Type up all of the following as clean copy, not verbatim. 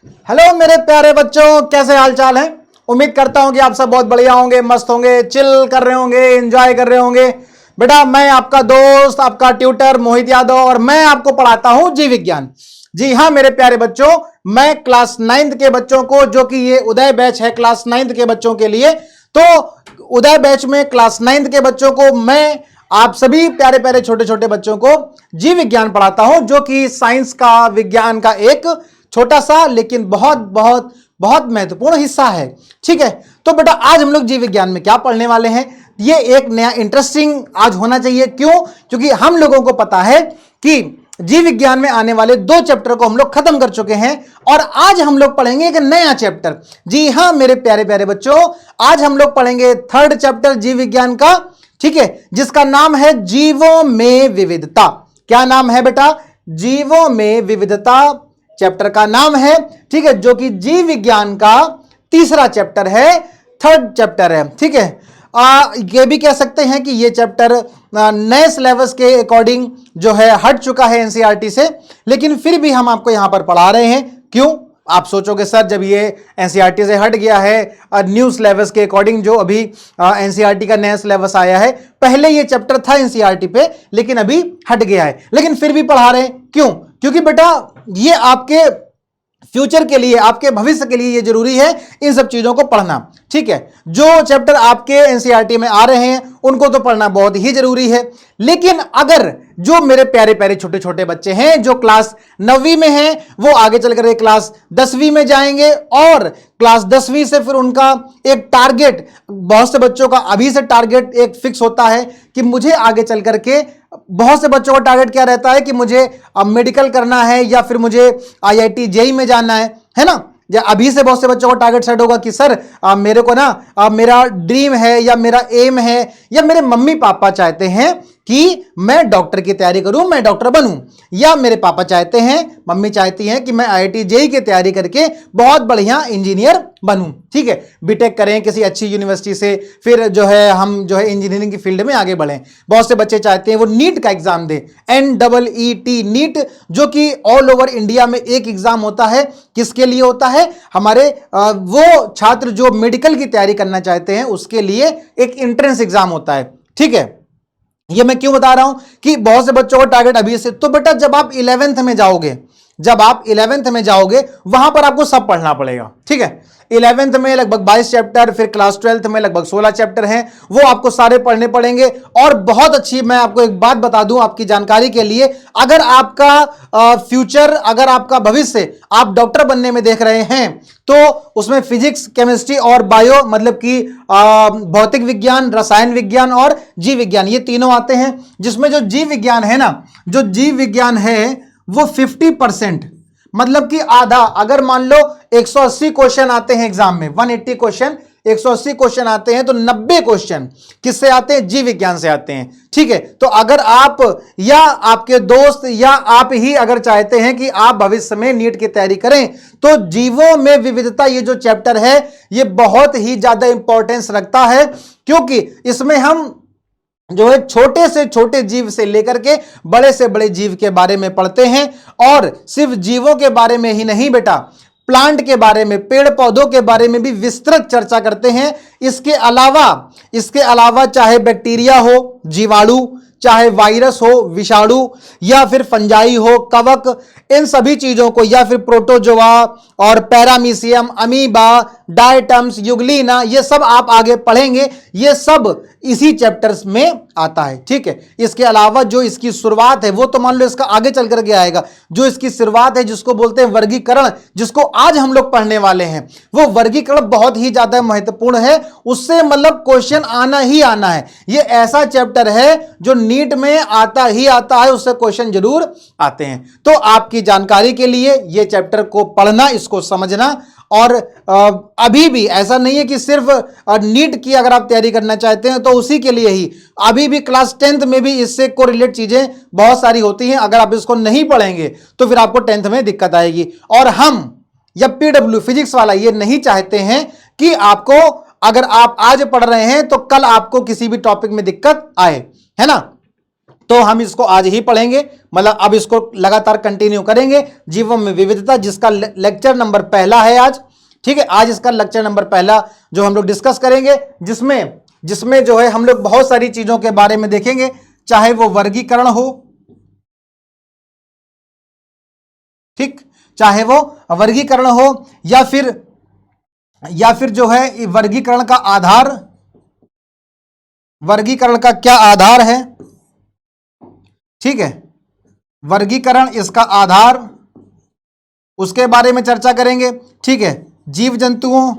Hello मेरे प्यारे बच्चों, कैसे हाल चाल है। उम्मीद करता हूं कि आप सब बहुत बढ़िया होंगे, मस्त होंगे, चिल कर रहे होंगे, एंजॉय कर रहे होंगे। बेटा मैं आपका दोस्त, आपका ट्यूटर मोहित यादव, और मैं आपको पढ़ाता हूं जीव विज्ञान। जी हां मेरे प्यारे बच्चों, मैं क्लास 9th के बच्चों को, जो कि ये उदय बैच है क्लास 9th के बच्चों के लिए, तो उदय बैच में क्लास 9th के बच्चों को मैं आप सभी प्यारे प्यारे छोटे छोटे बच्चों को जीव विज्ञान पढ़ाता हूं, जो कि साइंस का, विज्ञान का एक छोटा सा लेकिन बहुत बहुत बहुत महत्वपूर्ण हिस्सा है। ठीक है, तो बेटा आज हम लोग जीव विज्ञान में क्या पढ़ने वाले हैं, ये एक नया इंटरेस्टिंग आज होना चाहिए। क्यों? क्योंकि हम लोगों को पता है कि जीव विज्ञान में आने वाले 2 चैप्टर को हम लोग खत्म कर चुके हैं और आज हम लोग पढ़ेंगे एक नया चैप्टर। जी हां मेरे प्यारे प्यारे बच्चों, आज हम लोग पढ़ेंगे 3rd चैप्टर जीव विज्ञान का। ठीक है, जिसका नाम है जीवों में विविधता। क्या नाम है बेटा? जीवों में विविधता चैप्टर का नाम है। ठीक है, जो कि जीव विज्ञान का 3रा चैप्टर है, 3rd चैप्टर है। ठीक है, ये भी कह सकते हैं कि ये चैप्टर नए सिलेबस के अकॉर्डिंग जो है हट चुका है एनसीईआरटी से, लेकिन फिर भी हम आपको यहां पर पढ़ा रहे हैं। क्यों? आप सोचोगे सर जब ये एनसीईआरटी से हट गया है, न्यू सिलेबस के अकॉर्डिंग जो अभी एनसीईआरटी का नया सिलेबस आया है, पहले ये चैप्टर था एनसीईआरटी पे लेकिन अभी हट गया है, लेकिन फिर भी पढ़ा रहे हैं। क्यों? क्योंकि बेटा ये आपके फ्यूचर के लिए, आपके भविष्य के लिए ये जरूरी है इन सब चीजों को पढ़ना। ठीक है, जो चैप्टर आपके एनसीईआरटी में आ रहे हैं उनको तो पढ़ना बहुत ही जरूरी है, लेकिन अगर जो मेरे प्यारे प्यारे छोटे छोटे बच्चे हैं जो क्लास 9वीं में हैं, वो आगे चलकर क्लास 10वीं में जाएंगे और क्लास 10वीं से फिर उनका एक टारगेट, बहुत से बच्चों का अभी से टारगेट एक फिक्स होता है कि मुझे आगे चल करके, बहुत से बच्चों का टारगेट क्या रहता है कि मुझे मेडिकल करना है या फिर मुझे आईआईटी जेईई में जाना है ना। या अभी से बहुत से बच्चों का टारगेट सेट होगा कि सर मेरे को ना मेरा ड्रीम है या मेरा एम है या मेरे मम्मी पापा चाहते हैं कि मैं डॉक्टर की तैयारी करूं, मैं डॉक्टर बनूं, या मेरे पापा चाहते हैं, मम्मी चाहती हैं कि मैं आईआईटी जेईई की तैयारी करके बहुत बढ़िया इंजीनियर बनूं। ठीक है, बीटेक करें किसी अच्छी यूनिवर्सिटी से, फिर जो है हम जो है इंजीनियरिंग की फील्ड में आगे बढ़ें। बहुत से बच्चे चाहते हैं वो नीट का एग्जाम दे, NEET नीट, जो कि ऑल ओवर इंडिया में एक एग्जाम होता है। किसके लिए होता है? हमारे वो छात्र जो मेडिकल की तैयारी करना चाहते हैं उसके लिए एक एंट्रेंस एग्जाम होता है। ठीक है, ये मैं क्यों बता रहा हूं कि बहुत से बच्चों का टारगेट अभी से, तो बेटा जब आप 11th में जाओगे, जब आप 11th में जाओगे वहां पर आपको सब पढ़ना पड़ेगा। ठीक है, 11th में लगभग 22 चैप्टर, फिर क्लास 12th में लगभग 16 चैप्टर हैं, वो आपको सारे पढ़ने पड़ेंगे। और बहुत अच्छी, मैं आपको एक बात बता दूं आपकी जानकारी के लिए, अगर आपका फ्यूचर, अगर आपका भविष्य आप डॉक्टर बनने में देख रहे हैं तो उसमें फिजिक्स, केमिस्ट्री और बायो, मतलब कि भौतिक विज्ञान, रसायन विज्ञान और जीव विज्ञान, ये तीनों आते हैं। जिसमें जो जीव विज्ञान है ना, जो जीव विज्ञान है वो 50%, मतलब कि आधा। अगर मान लो 180 क्वेश्चन आते हैं एग्जाम में, 180 क्वेश्चन, 180 क्वेश्चन आते हैं तो 90 क्वेश्चन किससे आते हैं? जीव विज्ञान से आते हैं। ठीक है, तो अगर आप या आपके दोस्त या आप ही अगर चाहते हैं कि आप भविष्य में नीट की तैयारी करें, तो जीवों में विविधता ये जो चैप्टर है ये बहुत ही ज्यादा इंपॉर्टेंस रखता है, क्योंकि इसमें हम जो है छोटे से छोटे जीव से लेकर के बड़े से बड़े जीव के बारे में पढ़ते हैं। और सिर्फ जीवों के बारे में ही नहीं बेटा, प्लांट के बारे में, पेड़ पौधों के बारे में भी विस्तृत चर्चा करते हैं। इसके अलावा चाहे बैक्टीरिया हो, जीवाणु, चाहे वायरस हो, विषाणु, या फिर फंजाई हो, कवक, इन सभी चीजों को, या फिर प्रोटोजोआ और पैरामीशियम, अमीबा, डायटम्स, युगलीना, ये सब आप आगे पढ़ेंगे। ये सब इसी चैप्टर्स में आता है। ठीक है, इसके अलावा जो इसकी शुरुआत है वो तो मान लो इसका आगे चल करके आएगा। जो इसकी शुरुआत है जिसको बोलते हैं वर्गीकरण, जिसको आज हम लोग पढ़ने वाले हैं, वो वर्गीकरण बहुत ही ज्यादा महत्वपूर्ण है। उससे मतलब क्वेश्चन आना ही आना है। ये ऐसा चैप्टर है जो नीट में आता ही आता है, उससे क्वेश्चन जरूर आते हैं। तो आपकी जानकारी के लिए ये चैप्टर को पढ़ना, इसको समझना। और अभी भी ऐसा नहीं है कि सिर्फ नीट की अगर आप तैयारी करना चाहते हैं तो उसी के लिए ही, अभी भी क्लास 10th में भी इससे कोरिलेट चीजें बहुत सारी होती हैं। अगर आप इसको नहीं पढ़ेंगे तो फिर आपको 10th में दिक्कत आएगी। और हम या पीडब्ल्यू फिजिक्स वाला ये नहीं चाहते हैं कि आपको, अगर आप आज पढ़ रहे हैं तो कल आपको किसी भी टॉपिक में दिक्कत आए, है ना। तो हम इसको आज ही पढ़ेंगे, मतलब अब इसको लगातार कंटिन्यू करेंगे। जीवों में विविधता, जिसका लेक्चर नंबर पहला है आज। ठीक है, आज इसका लेक्चर नंबर पहला जो हम लोग डिस्कस करेंगे, जिसमें जो है हम लोग बहुत सारी चीजों के बारे में देखेंगे, चाहे वो वर्गीकरण हो, ठीक, चाहे वो वर्गीकरण हो या फिर जो है वर्गीकरण का आधार, वर्गीकरण का क्या आधार है, ठीक है, वर्गीकरण इसका आधार, उसके बारे में चर्चा करेंगे। ठीक है, जीव जंतुओं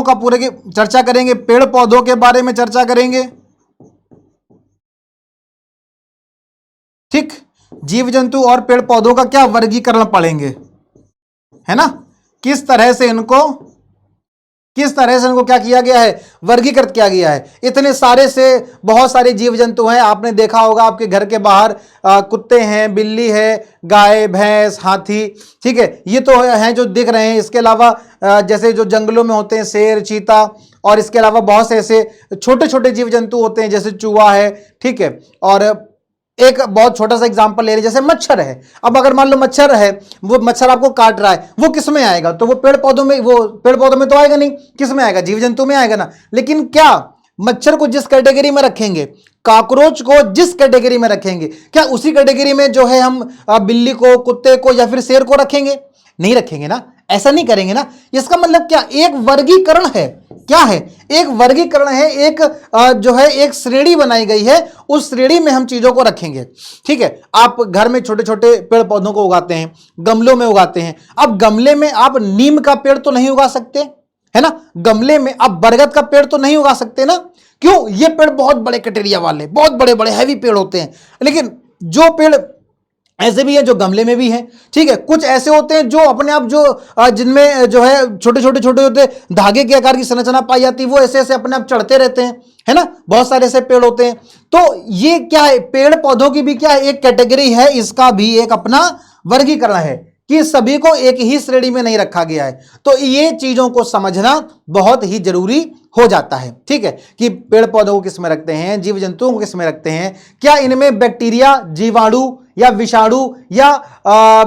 का पूरे की चर्चा करेंगे, पेड़ पौधों के बारे में चर्चा करेंगे। ठीक, जीव जंतु और पेड़ पौधों का क्या वर्गीकरण पढ़ेंगे, है ना, किस तरह से इनको क्या किया गया है, वर्गीकृत किया गया है। इतने सारे से बहुत सारे जीव जंतु हैं, आपने देखा होगा आपके घर के बाहर कुत्ते हैं, बिल्ली है, गाय, भैंस, हाथी, ठीक है, ये तो हैं जो दिख रहे हैं। इसके अलावा जैसे जो जंगलों में होते हैं शेर, चीता, और इसके अलावा बहुत से ऐसे छोटे छोटे जीव जंतु होते हैं जैसे चूहा है, ठीक है। और एक बहुत छोटा सा एग्जांपल ले रहे, जैसे मच्छर है। अब अगर मान लो मच्छर है, वो मच्छर आपको काट रहा है, वो किस में आएगा, तो वो पेड़ पौधों में तो आएगा नहीं, किस में आएगा, जीव जंतु में आएगा ना। लेकिन क्या मच्छर को जिस कैटेगरी में रखेंगे, कॉकरोच को जिस कैटेगरी में रखेंगे, क्या उसी कैटेगरी में जो है हम बिल्ली को, कुत्ते को या फिर शेर को रखेंगे? नहीं रखेंगे ना, ऐसा नहीं करेंगे ना। इसका मतलब क्या, एक वर्गीकरण है, क्या है, एक वर्गीकरण है, एक जो है एक श्रेणी बनाई गई है, उस श्रेणी में हम चीजों को रखेंगे। ठीक है, आप घर में छोटे छोटे पेड़ पौधों को उगाते हैं, गमलों में उगाते हैं। अब गमले में आप नीम का पेड़ तो नहीं उगा सकते, है ना, गमले में आप बरगद का पेड़ तो नहीं उगा सकते ना। क्यों? ये पेड़ बहुत बड़े कटेरिया वाले, बहुत बड़े बड़े हैवी पेड़ होते हैं। लेकिन जो पेड़ ऐसे भी है जो गमले में भी है, ठीक है, कुछ ऐसे होते हैं जो अपने आप जो जिनमें जो है छोटे छोटे होते धागे के आकार की संरचना पाई जाती है, वो ऐसे ऐसे अपने आप चढ़ते रहते हैं, है ना, बहुत सारे ऐसे पेड़ होते हैं। तो ये क्या है, पेड़ पौधों की भी क्या है, एक कैटेगरी है, इसका भी एक अपना वर्गीकरण है कि सभी को एक ही श्रेणी में नहीं रखा गया है। तो ये चीजों को समझना बहुत ही जरूरी हो जाता है। ठीक है, कि पेड़ पौधों को किस में रखते हैं, जीव जंतुओं को किस में रखते हैं, क्या इनमें बैक्टीरिया, जीवाणु या विषाणु या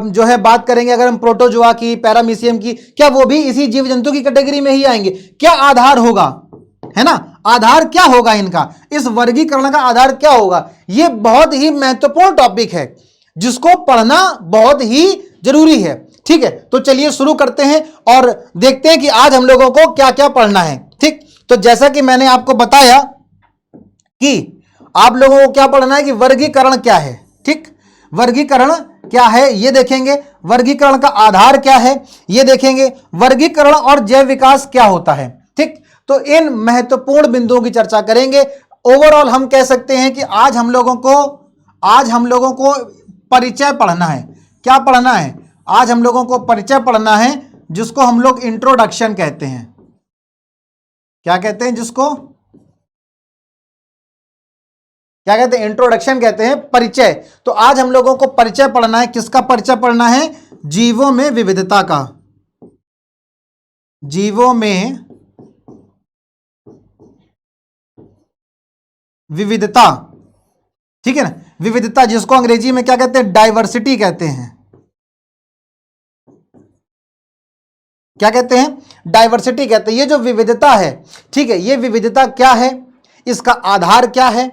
जो है बात करेंगे अगर हम प्रोटोजोआ की, पैरामीशियम की, क्या वो भी इसी जीव जंतु की कैटेगरी में ही आएंगे? क्या आधार होगा, है ना, आधार क्या होगा इनका, इस वर्गीकरण का आधार क्या होगा? ये बहुत ही महत्वपूर्ण टॉपिक है जिसको पढ़ना बहुत ही जरूरी है। ठीक है, तो चलिए शुरू करते हैं और देखते हैं कि आज हम लोगों को क्या क्या पढ़ना है। ठीक, तो जैसा कि मैंने आपको बताया कि आप लोगों को क्या पढ़ना है कि वर्गीकरण क्या है। ठीक, वर्गीकरण क्या है ये देखेंगे, वर्गीकरण का आधार क्या है ये देखेंगे, वर्गीकरण और जैव विकास क्या होता है। ठीक, तो इन महत्वपूर्ण बिंदुओं की चर्चा करेंगे। ओवरऑल हम कह सकते हैं कि आज हम लोगों को परिचय पढ़ना है। क्या पढ़ना है? आज हम लोगों को परिचय पढ़ना है, जिसको हम लोग इंट्रोडक्शन कहते हैं। क्या कहते हैं? जिसको क्या कहते हैं? इंट्रोडक्शन कहते हैं, परिचय। तो आज हम लोगों को परिचय पढ़ना है। किसका परिचय पढ़ना है? जीवों में विविधता का, जीवों में विविधता। ठीक है ना, विविधता, जिसको अंग्रेजी में क्या कहते हैं? डाइवर्सिटी कहते हैं। क्या कहते हैं? डाइवर्सिटी कहते हैं। ये जो विविधता है, ठीक है, ये विविधता क्या है, इसका आधार क्या है,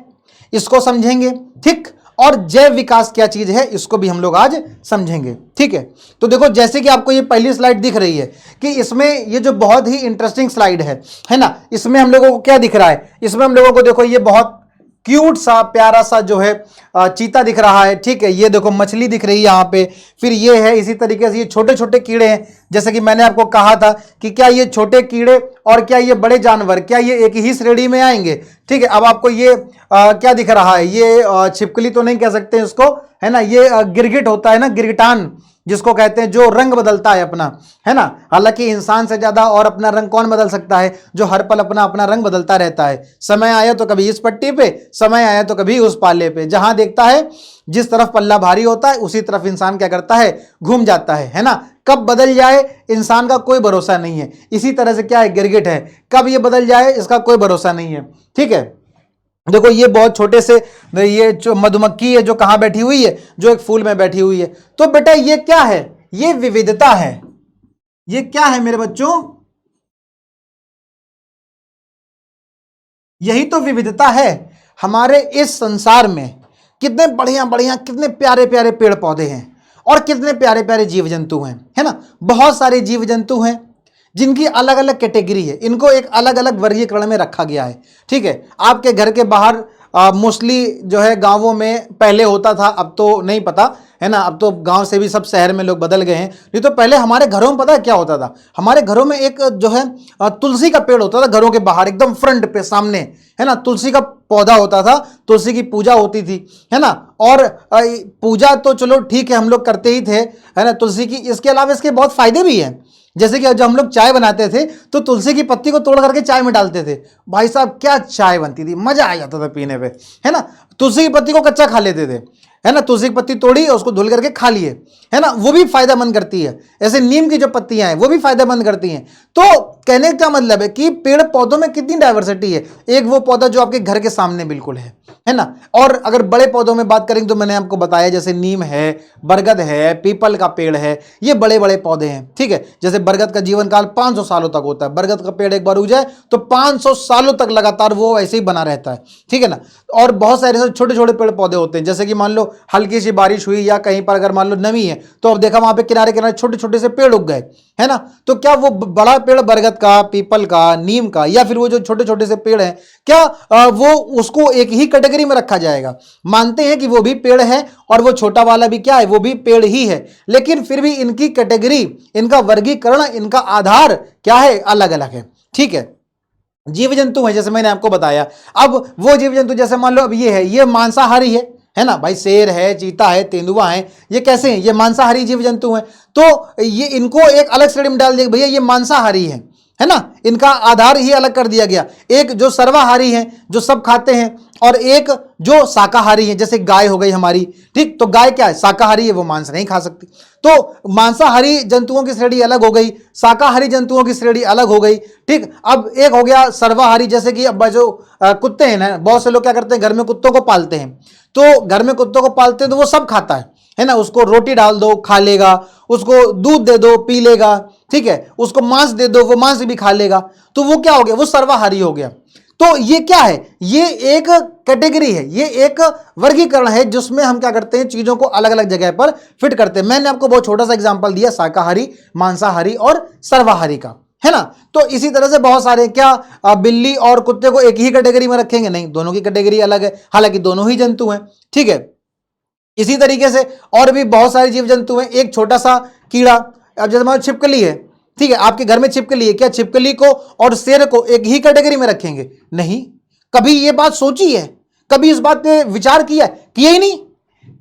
इसको समझेंगे। ठीक, और जैव विकास क्या चीज है, इसको भी हम लोग आज समझेंगे। ठीक है, तो देखो जैसे कि आपको ये पहली स्लाइड दिख रही है कि इसमें ये जो बहुत ही इंटरेस्टिंग स्लाइड है ना, इसमें हम लोगों को क्या दिख रहा है? इसमें हम लोगों को देखो ये बहुत क्यूट सा प्यारा सा जो है चीता दिख रहा है। ठीक है, ये देखो मछली दिख रही है यहाँ पे, फिर ये है, इसी तरीके से ये छोटे छोटे कीड़े हैं। जैसे कि मैंने आपको कहा था कि क्या ये छोटे कीड़े और क्या ये बड़े जानवर, क्या ये एक ही श्रेणी में आएंगे? ठीक है, अब आपको ये क्या दिख रहा है? ये छिपकली तो नहीं कह सकते इसको, है ना, ये गिरगिट होता है ना, गिरगिटान जिसको कहते हैं, जो रंग बदलता है अपना, है ना। हालांकि इंसान से ज्यादा और अपना रंग कौन बदल सकता है? जो हर पल अपना अपना रंग बदलता रहता है। समय आया तो कभी इस पट्टी पे, समय आया तो कभी उस पाले पे, जहां देखता है जिस तरफ पल्ला भारी होता है उसी तरफ इंसान क्या करता है? घूम जाता है ना। कब बदल जाए इंसान का कोई भरोसा नहीं है। इसी तरह से क्या है, गिरगिट है, कब ये बदल जाए इसका कोई भरोसा नहीं है। ठीक है, देखो ये बहुत छोटे से, ये जो मधुमक्खी है जो कहां बैठी हुई है, जो एक फूल में बैठी हुई है। तो बेटा ये क्या है, ये विविधता है। ये क्या है मेरे बच्चों, यही तो विविधता है हमारे इस संसार में। कितने बढ़िया बढ़िया, कितने प्यारे प्यारे पेड़ पौधे हैं और कितने प्यारे प्यारे जीव जंतु हैं, है ना। बहुत सारे जीव जंतु हैं जिनकी अलग अलग कैटेगरी है, इनको एक अलग अलग वर्गीकरण में रखा गया है। ठीक है, आपके घर के बाहर मोस्टली जो है गांवों में पहले होता था, अब तो नहीं पता, है ना। अब तो गांव से भी सब शहर में लोग बदल गए हैं। नहीं तो पहले हमारे घरों में पता है क्या होता था, हमारे घरों में एक जो है तुलसी का पेड़ होता था, घरों के बाहर एकदम फ्रंट पे सामने, है ना। तुलसी का पौधा होता था, तुलसी की पूजा होती थी, है ना। और पूजा तो चलो ठीक है हम लोग करते ही थे, है ना, तुलसी की। इसके अलावा इसके बहुत फायदे भी हैं। जैसे कि जब हम लोग चाय बनाते थे तो तुलसी की पत्ती को तोड़ करके चाय में डालते थे, भाई साहब क्या चाय बनती थी, मजा आ जाता था पीने पे, है ना। तुलसी की पत्ती को कच्चा खा लेते थे, है ना। तुलसी की पत्ती तोड़ी और उसको धुल करके खा लिए, है ना, वो भी फायदेमंद करती है। ऐसे नीम की जो पत्तियां हैं वो भी फायदेमंद करती हैं। तो कहने का मतलब है कि पेड़ पौधों में कितनी डाइवर्सिटी है। एक वो पौधा जो आपके घर के सामने बिल्कुल है ना। और अगर बड़े पौधों में बात करेंगे तो मैंने आपको बताया जैसे नीम है, बरगद है, पीपल का पेड़ है, ये बड़े बड़े पौधे हैं। ठीक है, जैसे बरगद का जीवन काल 500 सालों तक होता है। बरगद का पेड़ एक बार उग जाए तो 500 सालों तक लगातार वो ऐसे ही बना रहता है। ठीक है ना। और बहुत सारे छोटे छोटे पेड़ पौधे होते हैं, जैसे कि मान लो हल्की सी बारिश हुई या कहीं पर अगर मान लो नमी है तो अब देखा वहां पे किनारे किनारे छोटे छोटे से पेड़ उग गए, है ना। तो क्या वो बड़ा पेड़ बरगद का, पीपल का, नीम का, या फिर वो जो छोटे छोटे से पेड़ हैं, क्या वो उसको एक ही कैटेगरी में रखा जाएगा। मानते हैं कि वो भी पेड़ है और वो छोटा वाला भी क्या है, वो भी पेड़ ही है, लेकिन फिर भी इनकी कैटेगरी, इनका वर्गीकरण, इनका आधार क्या है, अलग अलग है। ठीक है, जीव जंतु है जैसे मैंने आपको बताया। अब वो जीव जंतु जैसे मान लो अब ये मांसाहारी है ना भाई, शेर है, चीता है, तेंदुआ है, ये कैसे हैं, ये मांसाहारी जीव जंतु हैं। तो ये इनको एक अलग श्रेणी में डाल दिया भैया ये मांसाहारी है ना। इनका आधार ही अलग कर दिया गया। एक जो सर्वाहारी है जो सब खाते हैं, और एक जो शाकाहारी है, जैसे गाय हो गई हमारी। ठीक, तो गाय क्या है, शाकाहारी है, वो मांस नहीं खा सकती। तो मांसाहारी जंतुओं की श्रेणी अलग हो गई, शाकाहारी जंतुओं की श्रेणी अलग हो गई। ठीक, अब एक हो गया सर्वाहारी, जैसे कि अब जो कुत्ते हैं ना, बहुत से लोग क्या करते हैं घर में कुत्तों को पालते हैं। तो घर में कुत्तों को पालते हैं तो वो सब खाता है ना। उसको रोटी डाल दो खा लेगा, उसको दूध दे दो पी लेगा, ठीक है, उसको मांस दे दो वो मांस भी खा लेगा। तो वो क्या हो गया, वो सर्वाहारी हो गया। तो ये क्या है, ये एक कैटेगरी है, ये एक वर्गीकरण है जिसमें हम क्या करते हैं, चीजों को अलग अलग जगह पर फिट करते हैं। मैंने आपको बहुत छोटा सा एग्जांपल दिया शाकाहारी, मांसाहारी और सर्वाहारी का, है ना। तो इसी तरह से बहुत सारे, क्या बिल्ली और कुत्ते को एक ही कैटेगरी में रखेंगे, नहीं, दोनों की कैटेगरी अलग है, हालांकि दोनों ही जंतु हैं। ठीक है, इसी तरीके से और भी बहुत सारे जीव जंतु हैं। एक छोटा सा कीड़ा, अब जैसे मान छिपकली है, ठीक है, आपके घर में छिपकली है, क्या छिपकली को और शेर को एक ही कैटेगरी में रखेंगे, नहीं। कभी ये बात सोची है, कभी इस बात पे विचार किया ही नहीं,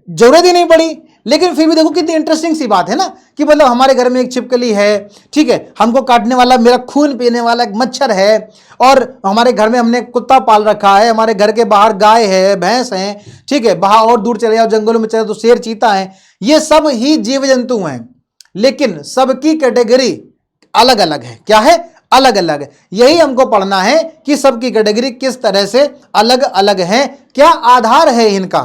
जरूरत ही नहीं पड़ी। लेकिन फिर भी देखो कितनी इंटरेस्टिंग सी बात है ना, कि मतलब हमारे घर में एक छिपकली है, ठीक है, हमको काटने वाला, मेरा खून पीने वाला एक मच्छर है, और हमारे घर में हमने कुत्ता पाल रखा है, हमारे घर के बाहर गाय है, भैंस है, ठीक है, बाहर और दूर चले जाओ जंगलों में चले तो शेर, चीता है, ये सब ही जीव जंतु हैं, लेकिन सबकी कैटेगरी अलग अलग है। क्या है, अलग अलग है। यही हमको पढ़ना है कि सबकी कैटेगरी किस तरह से अलग अलग है, क्या आधार है इनका,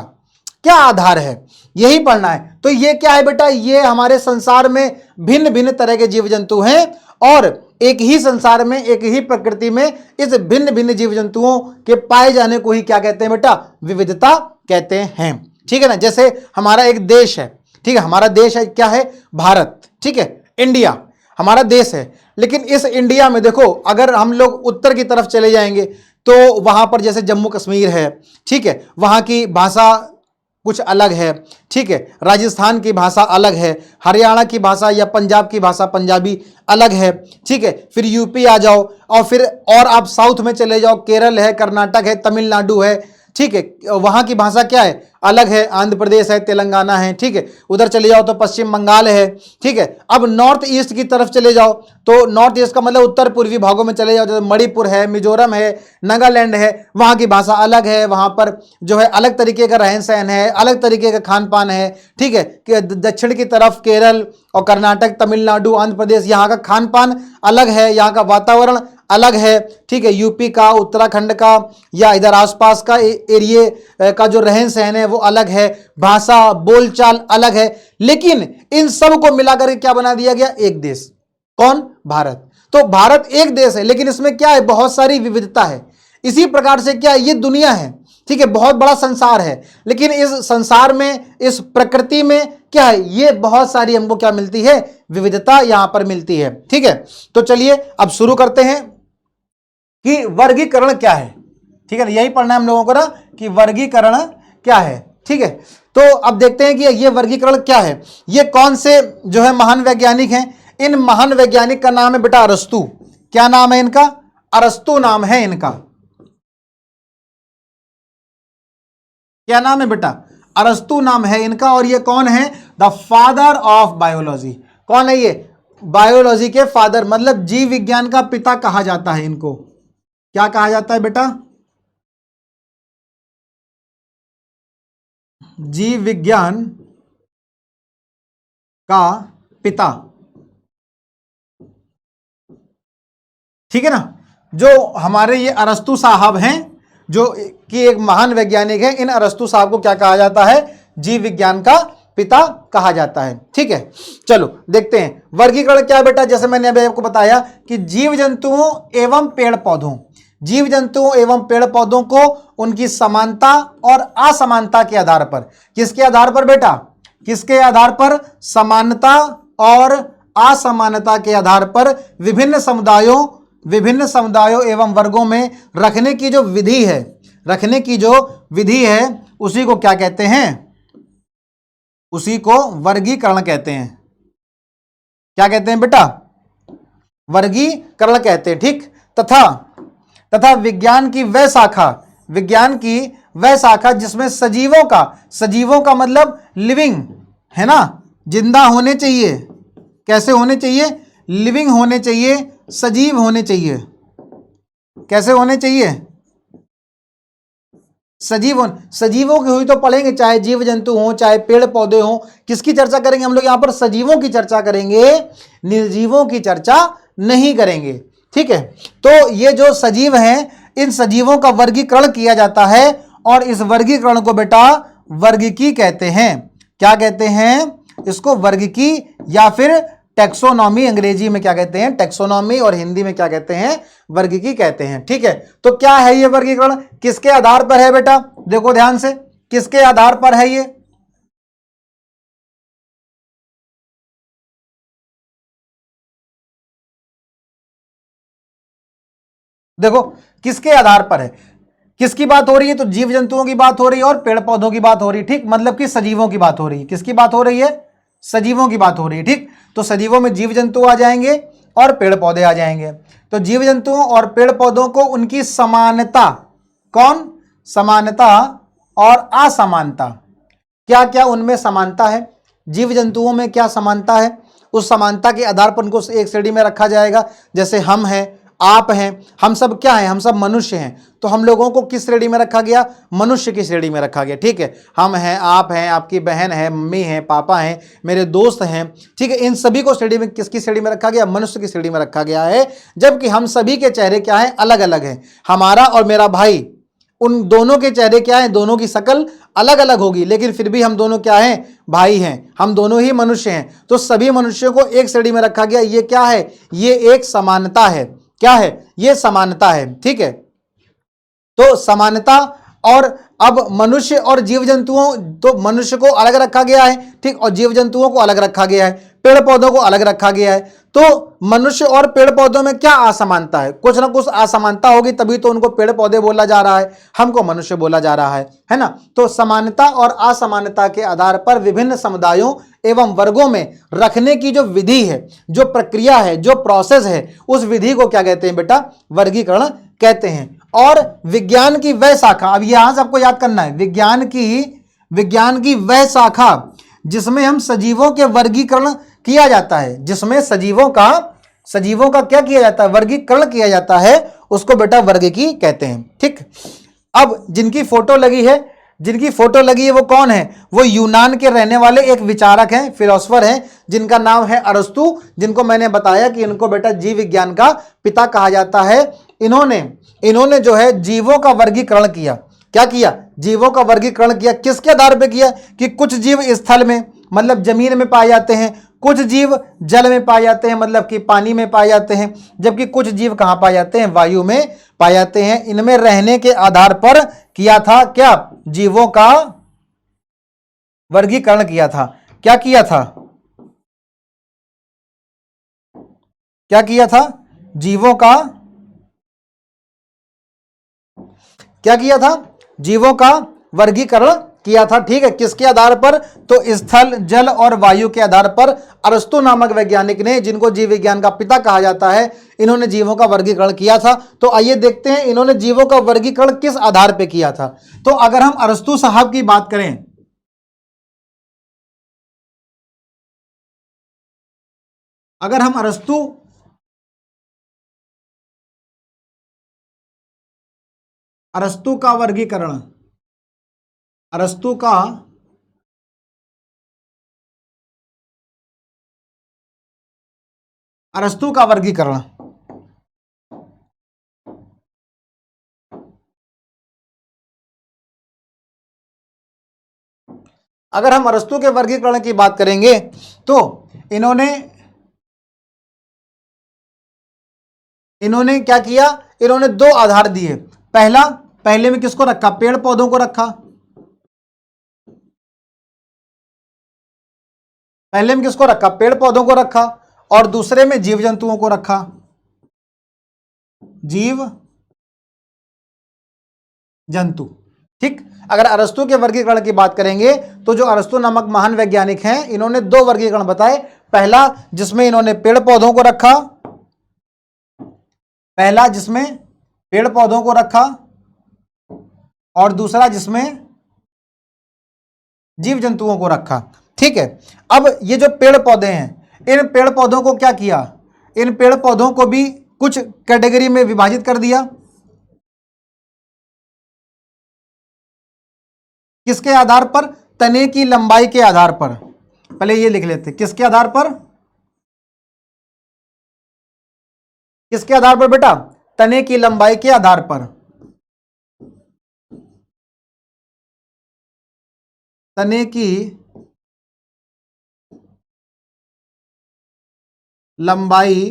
क्या आधार है, यही पढ़ना है। तो ये क्या है बेटा, ये हमारे संसार में भिन्न भिन्न तरह के जीव जंतु हैं, और एक ही संसार में, एक ही प्रकृति में इस भिन्न भिन्न जीव जंतुओं के पाए जाने को ही क्या कहते हैं बेटा, विविधता कहते हैं। ठीक है ना। जैसे हमारा एक देश है, ठीक है, हमारा देश है, क्या है, भारत, ठीक है, इंडिया हमारा देश है। लेकिन इस इंडिया में देखो, अगर हम लोग उत्तर की तरफ चले जाएंगे तो वहां पर जैसे जम्मू कश्मीर है, ठीक है, वहां की भाषा कुछ अलग है, ठीक है, राजस्थान की भाषा अलग है, हरियाणा की भाषा या पंजाब की भाषा पंजाबी अलग है, ठीक है, फिर यूपी आ जाओ, और फिर और आप साउथ में चले जाओ, केरल है, कर्नाटक है, तमिलनाडु है, ठीक है, वहां की भाषा क्या है, अलग है, आंध्र प्रदेश है, तेलंगाना है, ठीक है, उधर चले जाओ तो पश्चिम बंगाल है, ठीक है। अब नॉर्थ ईस्ट की तरफ चले जाओ तो नॉर्थ ईस्ट का मतलब उत्तर पूर्वी भागों में चले जाओ, जैसे मणिपुर है, मिजोरम है, नागालैंड है, वहां की भाषा अलग है, वहां पर जो है अलग तरीके का रहन सहन है, अलग तरीके का खान पान है, ठीक है। कि दक्षिण की तरफ केरल और कर्नाटक, तमिलनाडु, आंध्र प्रदेश, यहाँ का खान पान अलग है, यहाँ का वातावरण अलग है, ठीक है। यूपी का, उत्तराखंड का या इधर आसपास का एरिया का जो रहन सहन है वो अलग है, भाषा बोलचाल अलग है, लेकिन इन सब को मिलाकर क्या बना दिया गया, एक देश। कौन, भारत। तो भारत एक देश है, लेकिन इसमें क्या है, बहुत सारी विविधता है। इसी प्रकार से क्या है, ये दुनिया है, ठीक है, बहुत बड़ा संसार है, लेकिन इस संसार में, इस प्रकृति में क्या है, ये बहुत सारी हमको क्या मिलती है, विविधता यहां पर मिलती है, ठीक है। तो चलिए अब शुरू करते हैं कि वर्गीकरण क्या है, ठीक है। यही पढ़ना है हम लोगों को ना कि वर्गीकरण क्या है, ठीक है। तो अब देखते हैं कि ये वर्गीकरण क्या है, ये कौन से जो है महान वैज्ञानिक हैं। इन महान वैज्ञानिक का नाम है बेटा अरस्तु। क्या नाम है इनका, अरस्तु नाम है इनका। क्या नाम है बेटा, अरस्तु नाम है इनका। और ये कौन है, द फादर ऑफ बायोलॉजी। कौन है ये, बायोलॉजी के फादर, मतलब जीव विज्ञान का पिता कहा जाता है इनको। क्या कहा जाता है बेटा, जीव विज्ञान का पिता, ठीक है ना। जो हमारे ये अरस्तु साहब हैं, जो कि एक महान वैज्ञानिक है, इन अरस्तु साहब को क्या कहा जाता है, जीव विज्ञान का पिता कहा जाता है, ठीक है। चलो देखते हैं वर्गीकरण क्या है बेटा। जैसे मैंने अभी आपको बताया कि जीव जंतुओं एवं पेड़ पौधों, जीव जंतुओं एवं पेड़ पौधों को उनकी समानता और असमानता के आधार पर, किसके आधार पर बेटा, किसके आधार पर, समानता और असमानता के आधार पर विभिन्न समुदायों एवं वर्गों में रखने की जो विधि है, रखने की जो विधि है, उसी को क्या कहते हैं, उसी को वर्गीकरण कहते हैं। क्या कहते हैं बेटा, वर्गीकरण कहते हैं, ठीक। तथा विज्ञान की वह शाखा जिसमें सजीवों का मतलब लिविंग है ना, जिंदा होने चाहिए। कैसे होने चाहिए, लिविंग होने चाहिए, सजीव होने चाहिए। कैसे होने चाहिए, सजीवों की हुई तो पढ़ेंगे, चाहे जीव जंतु हो, चाहे पेड़ पौधे हो। किसकी चर्चा करेंगे हम लोग यहां पर, सजीवों की चर्चा करेंगे, निर्जीवों की चर्चा नहीं करेंगे, ठीक है। तो ये जो सजीव हैं, इन सजीवों का वर्गीकरण किया जाता है और इस वर्गीकरण को बेटा वर्गीकी कहते हैं। क्या कहते हैं इसको, वर्गीकी या फिर टैक्सोनॉमी। अंग्रेजी में क्या कहते हैं, टैक्सोनॉमी, और हिंदी में क्या कहते हैं, वर्गीकी कहते हैं, ठीक है। तो क्या है ये वर्गीकरण, किसके आधार पर है बेटा, देखो ध्यान से, किसके आधार पर है ये, देखो किसके आधार पर है, किसकी बात हो रही है, तो जीव जंतुओं की बात हो रही है और पेड़ पौधों की बात हो रही है, ठीक। मतलब कि सजीवों की बात हो रही है। किसकी बात हो रही है, सजीवों की बात हो रही है, ठीक। तो सजीवों में जीव जंतु आ जाएंगे और पेड़ पौधे आ जाएंगे। तो जीव जंतुओं और पेड़ पौधों को उनकी समानता, कौन, समानता और असमानता, क्या क्या उनमें समानता है, जीव जंतुओं में क्या समानता है, उस समानता के आधार पर उनको एक श्रेणी में रखा जाएगा। जैसे हम हैं, आप हैं, हम सब क्या हैं, हम सब मनुष्य हैं। तो हम लोगों को किस श्रेणी में रखा गया, मनुष्य की श्रेणी में रखा गया, ठीक है। हम हैं, आप हैं, आपकी बहन है, मम्मी है, पापा हैं, मेरे दोस्त हैं, ठीक है। इन सभी को श्रेणी में, किसकी श्रेणी में रखा गया, मनुष्य की श्रेणी में रखा गया है। जबकि हम सभी के चेहरे क्या हैं, अलग अलग हैं। हमारा और मेरा भाई, उन दोनों के चेहरे क्या हैं, दोनों की शक्ल अलग अलग होगी, लेकिन फिर भी हम दोनों क्या हैं, भाई हैं, हम दोनों ही मनुष्य हैं। तो सभी मनुष्यों को एक श्रेणी में रखा गया। ये क्या है, ये एक समानता है। क्या है, ये समानता है, ठीक है। तो समानता, और अब मनुष्य और जीव जंतुओं, तो मनुष्य को अलग रखा गया है, ठीक, और जीव जंतुओं को अलग रखा गया है, पेड़ पौधों को अलग रखा गया है। तो मनुष्य और पेड़ पौधों में क्या असमानता है, कुछ ना कुछ असमानता होगी, तभी तो उनको पेड़ पौधे बोला जा रहा है, हमको मनुष्य बोला जा रहा है ना। तो समानता और असमानता के आधार पर विभिन्न समुदायों एवं वर्गों में रखने की जो विधि है, जो प्रक्रिया है, जो प्रोसेस है, उस विधि को क्या कहते हैं बेटा, वर्गीकरण कहते हैं। और विज्ञान की वह शाखा, अब यहां से आपको याद करना है, विज्ञान की वह शाखा जिसमें हम सजीवों के वर्गीकरण किया जाता है, जिसमें सजीवों का क्या किया जाता है, वर्गीकरण किया जाता है, उसको बेटा वर्गिकी कहते हैं। ठीक, अब जिनकी फोटो लगी है वो कौन है, वो यूनान के रहने वाले एक विचारक हैं, फिलोसफर हैं, जिनका नाम है अरस्तु, जिनको मैंने बताया कि इनको बेटा जीव विज्ञान का पिता कहा जाता है। इन्होंने जो है जीवों का वर्गीकरण किया। क्या किया, जीवों का वर्गीकरण किया। किसके आधार पे किया, कि कुछ जीव स्थल में मतलब जमीन में पाए जाते हैं, कुछ जीव जल में पाए जाते हैं मतलब कि पानी में पाए जाते हैं, जबकि कुछ जीव कहां पाए जाते हैं, वायु में पाए जाते हैं। इनमें रहने के आधार पर किया था क्या, जीवों का वर्गीकरण किया था। क्या किया था, क्या किया था, जीवों का क्या किया था, जीवों का वर्गीकरण किया था। ठीक है, किसके आधार पर, तो स्थल जल और वायु के आधार पर अरस्तु नामक वैज्ञानिक ने, जिनको जीव विज्ञान का पिता कहा जाता है, इन्होंने जीवों का वर्गीकरण किया था। तो आइए देखते हैं इन्होंने जीवों का वर्गीकरण किस आधार पर किया था। तो अगर हम अरस्तु साहब की बात करें, अगर हम अरस्तु का वर्गीकरण, अरस्तु का अरस्तु का वर्गीकरण, अगर हम अरस्तु के वर्गीकरण की बात करेंगे तो इन्होंने इन्होंने क्या किया, इन्होंने दो आधार दिए। पहले में किसको रखा, पेड़ पौधों को रखा, पहले में किसको रखा, पेड़ पौधों को रखा, और दूसरे में जीव जंतुओं को रखा, जीव जंतु। ठीक, अगर अरस्तु के वर्गीकरण की बात करेंगे तो जो अरस्तु नामक महान वैज्ञानिक हैं, इन्होंने दो वर्गीकरण बताए। पहला जिसमें इन्होंने पेड़ पौधों को रखा, पहला जिसमें पेड़ पौधों को रखा, और दूसरा जिसमें जीव जंतुओं को रखा। ठीक है, अब ये जो पेड़ पौधे हैं, इन पेड़ पौधों को क्या किया, इन पेड़ पौधों को भी कुछ कैटेगरी में विभाजित कर दिया। किसके आधार पर, तने की लंबाई के आधार पर। पहले ये लिख लेते, किसके आधार पर, किसके आधार पर बेटा, तने की लंबाई के आधार पर, तने की लंबाई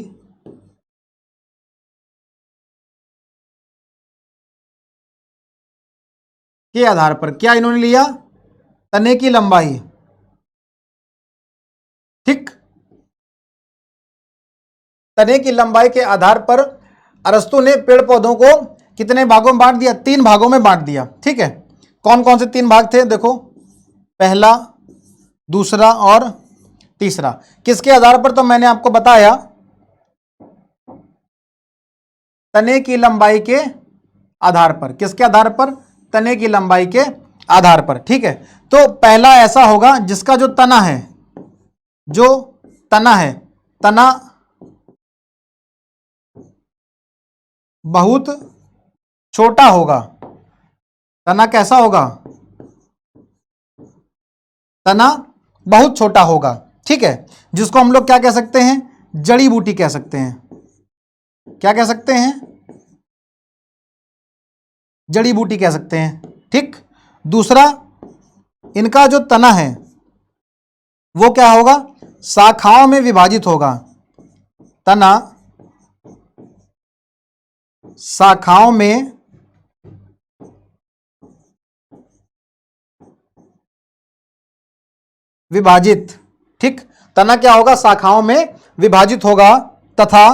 के आधार पर क्या इन्होंने लिया, तने की लंबाई। ठीक, तने की लंबाई के आधार पर अरस्तु ने पेड़ पौधों को कितने भागों में बांट दिया, तीन भागों में बांट दिया। ठीक है, कौन कौन से तीन भाग थे, देखो, पहला, दूसरा और तीसरा। किसके आधार पर, तो मैंने आपको बताया तने की लंबाई के आधार पर। किसके आधार पर, तने की लंबाई के आधार पर। ठीक है, तो पहला ऐसा होगा जिसका जो तना है, जो तना है, तना बहुत छोटा होगा। तना कैसा होगा, तना बहुत छोटा होगा। ठीक है, जिसको हम लोग क्या कह सकते हैं, जड़ी बूटी कह सकते हैं। क्या कह सकते हैं, जड़ी बूटी कह सकते हैं। ठीक, दूसरा, इनका जो तना है वो क्या होगा, शाखाओं में विभाजित होगा। तना शाखाओं में विभाजित। ठीक, तना क्या होगा, शाखाओं में विभाजित होगा, तथा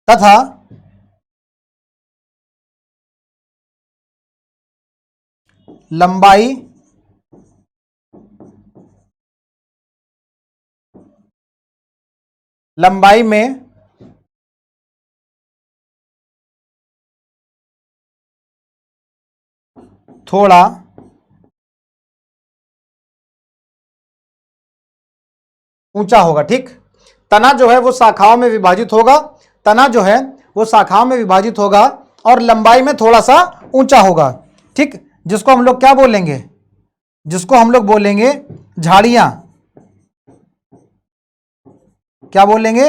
तथा लंबाई लंबाई में थोड़ा ऊंचा होगा। ठीक, तना जो है वो शाखाओं में विभाजित होगा, तना जो है वो शाखाओं में विभाजित होगा और लंबाई में थोड़ा सा ऊंचा होगा। ठीक, जिसको हम लोग क्या बोलेंगे, जिसको हम लोग बोलेंगे झाड़ियां। क्या बोलेंगे,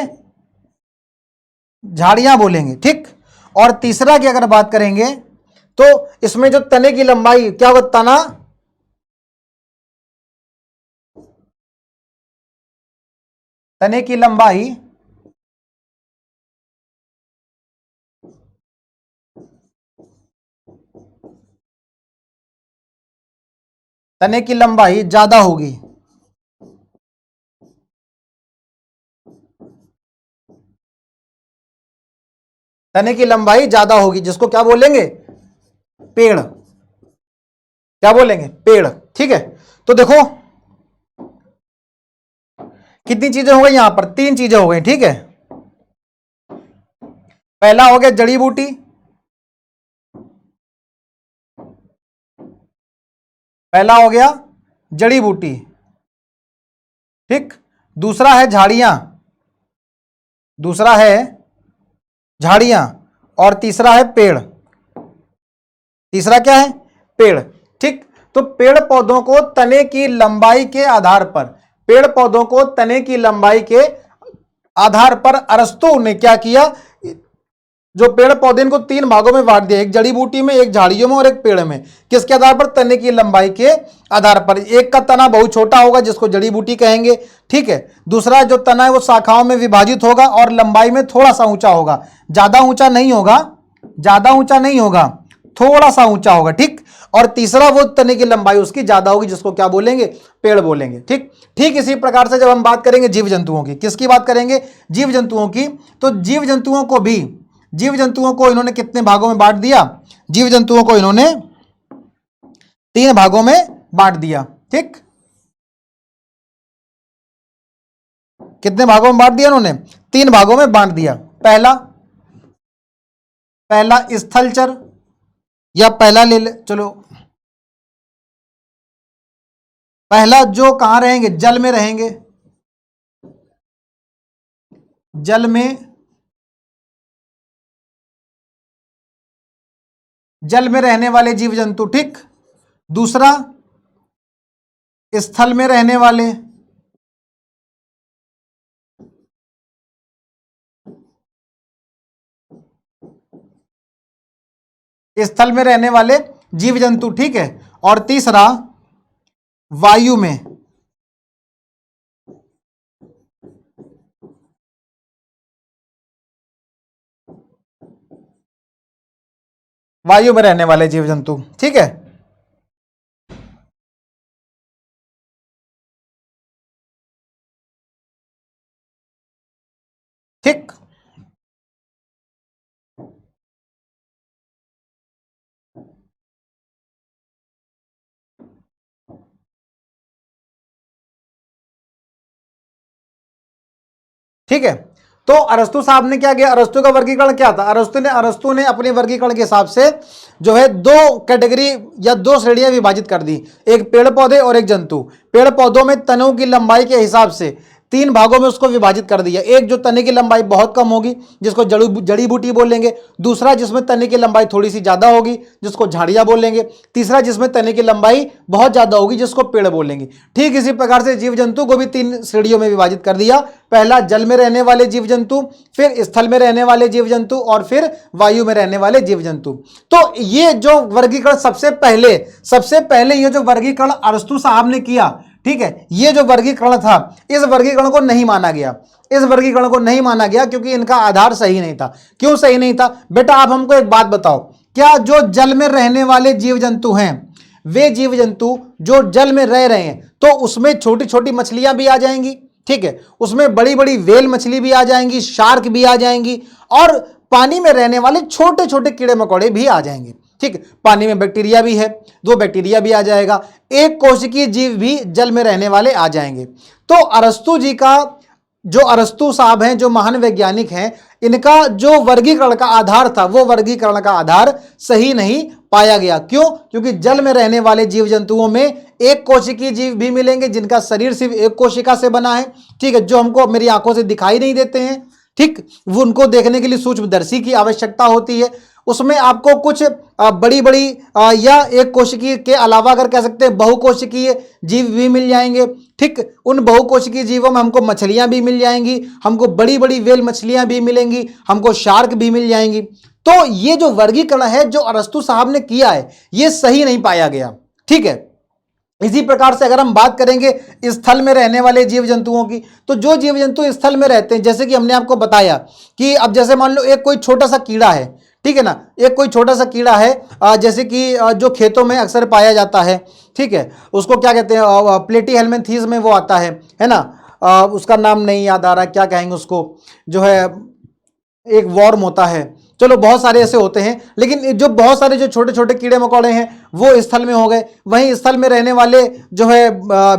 झाड़ियां बोलेंगे। ठीक, और तीसरा की अगर बात करेंगे तो इसमें जो तने की लंबाई क्या होगा, तना, तने की लंबाई तने की लंबाई ज्यादा होगी। तने की लंबाई ज्यादा होगी, जिसको क्या बोलेंगे, पेड़। क्या बोलेंगे, पेड़। ठीक है, तो देखो कितनी चीजें हो गई, यहां पर 3 चीजें हो गई। ठीक है, पहला हो गया जड़ी बूटी, पहला हो गया जड़ी बूटी। ठीक, दूसरा है झाड़ियां, दूसरा है झाड़ियां, और तीसरा है पेड़। तीसरा क्या है, पेड़। ठीक, तो पेड़ पौधों को तने की लंबाई के आधार पर, पेड़ पौधों को तने की लंबाई के आधार पर अरस्तु ने क्या किया, जो पेड़ पौधे इनको 3 भागों में बांट दिया, एक जड़ी बूटी में, एक झाड़ियों में और एक पेड़ में। किसके आधार पर, तने की लंबाई के आधार पर। एक का तना बहुत छोटा होगा जिसको जड़ी बूटी कहेंगे। ठीक है, दूसरा जो तना है वो शाखाओं में विभाजित होगा और लंबाई में थोड़ा सा ऊंचा होगा, ज्यादा ऊंचा नहीं होगा, ज्यादा ऊंचा नहीं होगा, थोड़ा सा ऊंचा होगा। ठीक, और तीसरा वो तने की लंबाई उसकी ज्यादा होगी, जिसको क्या बोलेंगे, पेड़ बोलेंगे। ठीक, ठीक इसी प्रकार से जब हम बात करेंगे जीव जंतुओं की, किसकी बात करेंगे, जीव जंतुओं की, तो जीव जंतुओं को भी, जीव जंतुओं को इन्होंने कितने भागों में बांट दिया, जीव जंतुओं को इन्होंने 3 भागों में बांट दिया। ठीक, कितने भागों में बांट दिया उन्होंने, 3 भागों में बांट दिया। पहला, पहला स्थलचर, या पहला ले ले चलो, पहला जो कहां रहेंगे, जल में रहेंगे, जल में, जल में रहने वाले जीव जंतु। ठीक, दूसरा स्थल में रहने वाले, स्थल में रहने वाले जीव जंतु। ठीक है, और तीसरा वायु में, वायु में रहने वाले जीव जंतु। ठीक है, ठीक, ठीक है। तो अरस्तु साहब ने क्या किया, अरस्तु का वर्गीकरण क्या था, अरस्तु ने अपने वर्गीकरण के हिसाब से जो है 2 कैटेगरी या 2 श्रेणियां विभाजित कर दी, एक पेड़ पौधे और एक जंतु। पेड़ पौधों में तनों की लंबाई के हिसाब से 3 भागों में उसको विभाजित कर दिया, एक जो तने की लंबाई बहुत कम होगी जिसको जड़ी बूटी बोलेंगे, दूसरा जिसमें तने की लंबाई थोड़ी सी ज्यादा होगी जिसको झाड़ियां बोलेंगे, तीसरा जिसमें तने की लंबाई बहुत ज्यादा होगी जिसको पेड़ बोलेंगे। ठीक इसी प्रकार से जीव जंतु को भी 3 श्रेणियों में विभाजित कर दिया, पहला जल में रहने वाले जीव जंतु, फिर स्थल में रहने वाले जीव जंतु और फिर वायु में रहने वाले जीव जंतु। तो ये जो वर्गीकरण सबसे पहले ये जो वर्गीकरण अरस्तु साहब ने किया, ठीक है, ये जो वर्गीकरण था, इस वर्गीकरण को नहीं माना गया, इस वर्गीकरण को नहीं माना गया क्योंकि इनका आधार सही नहीं था। क्यों सही नहीं था बेटा, आप हमको एक बात बताओ, क्या जो जल में रहने वाले जीव जंतु हैं, वे जीव जंतु जो जल में रह रहे हैं, तो उसमें छोटी छोटी मछलियां भी आ जाएंगी, ठीक है, उसमें बड़ी बड़ी व्हेल मछली भी आ जाएंगी, शार्क भी आ जाएंगी, और पानी में रहने वाले छोटे छोटे कीड़े मकोड़े भी आ जाएंगे। ठीक, पानी में बैक्टीरिया भी है, दो बैक्टीरिया भी आ जाएगा, एक कोशिकीय जीव भी जल में रहने वाले आ जाएंगे। तो अरस्तु जी का जो अरस्तु साहब हैं, जो महान वैज्ञानिक हैं, इनका जो वर्गीकरण का आधार था वो वर्गीकरण का आधार सही नहीं पाया गया। क्यों? क्योंकि जल में रहने वाले जीव जंतुओं में एक कोशिकीय जीव भी मिलेंगे जिनका शरीर सिर्फ एक कोशिका से बना है, ठीक है, जो हमको मेरी आंखों से दिखाई नहीं देते हैं, ठीक, वो उनको देखने के लिए सूक्ष्मदर्शी की आवश्यकता होती है। उसमें आपको कुछ बड़ी बड़ी या एक कोशिकीय के अलावा अगर कह सकते हैं बहुकोशिकीय जीव भी मिल जाएंगे, ठीक। उन बहुकोशिकीय जीवों में हमको मछलियां भी मिल जाएंगी, हमको बड़ी बड़ी वेल मछलियां भी मिलेंगी, हमको शार्क भी मिल जाएंगी। तो ये जो वर्गीकरण है जो अरस्तु साहब ने किया है ये सही नहीं पाया गया, ठीक है। इसी प्रकार से अगर हम बात करेंगे स्थल में रहने वाले जीव जंतुओं की, तो जो जीव जंतु स्थल में रहते हैं, जैसे कि हमने आपको बताया कि अब जैसे मान लो एक कोई छोटा सा कीड़ा है, ठीक है ना, एक कोई छोटा सा कीड़ा है, जैसे कि जो खेतों में अक्सर पाया जाता है, ठीक है, उसको क्या कहते हैं, प्लेटी हेलमेंथीज में वो आता है ना, उसका नाम नहीं याद आ रहा, क्या कहेंगे उसको, जो है एक वॉर्म होता है, चलो बहुत सारे ऐसे होते हैं, लेकिन जो बहुत सारे जो छोटे छोटे कीड़े मकोड़े हैं वो स्थल में हो गए। वहीं स्थल में रहने वाले जो है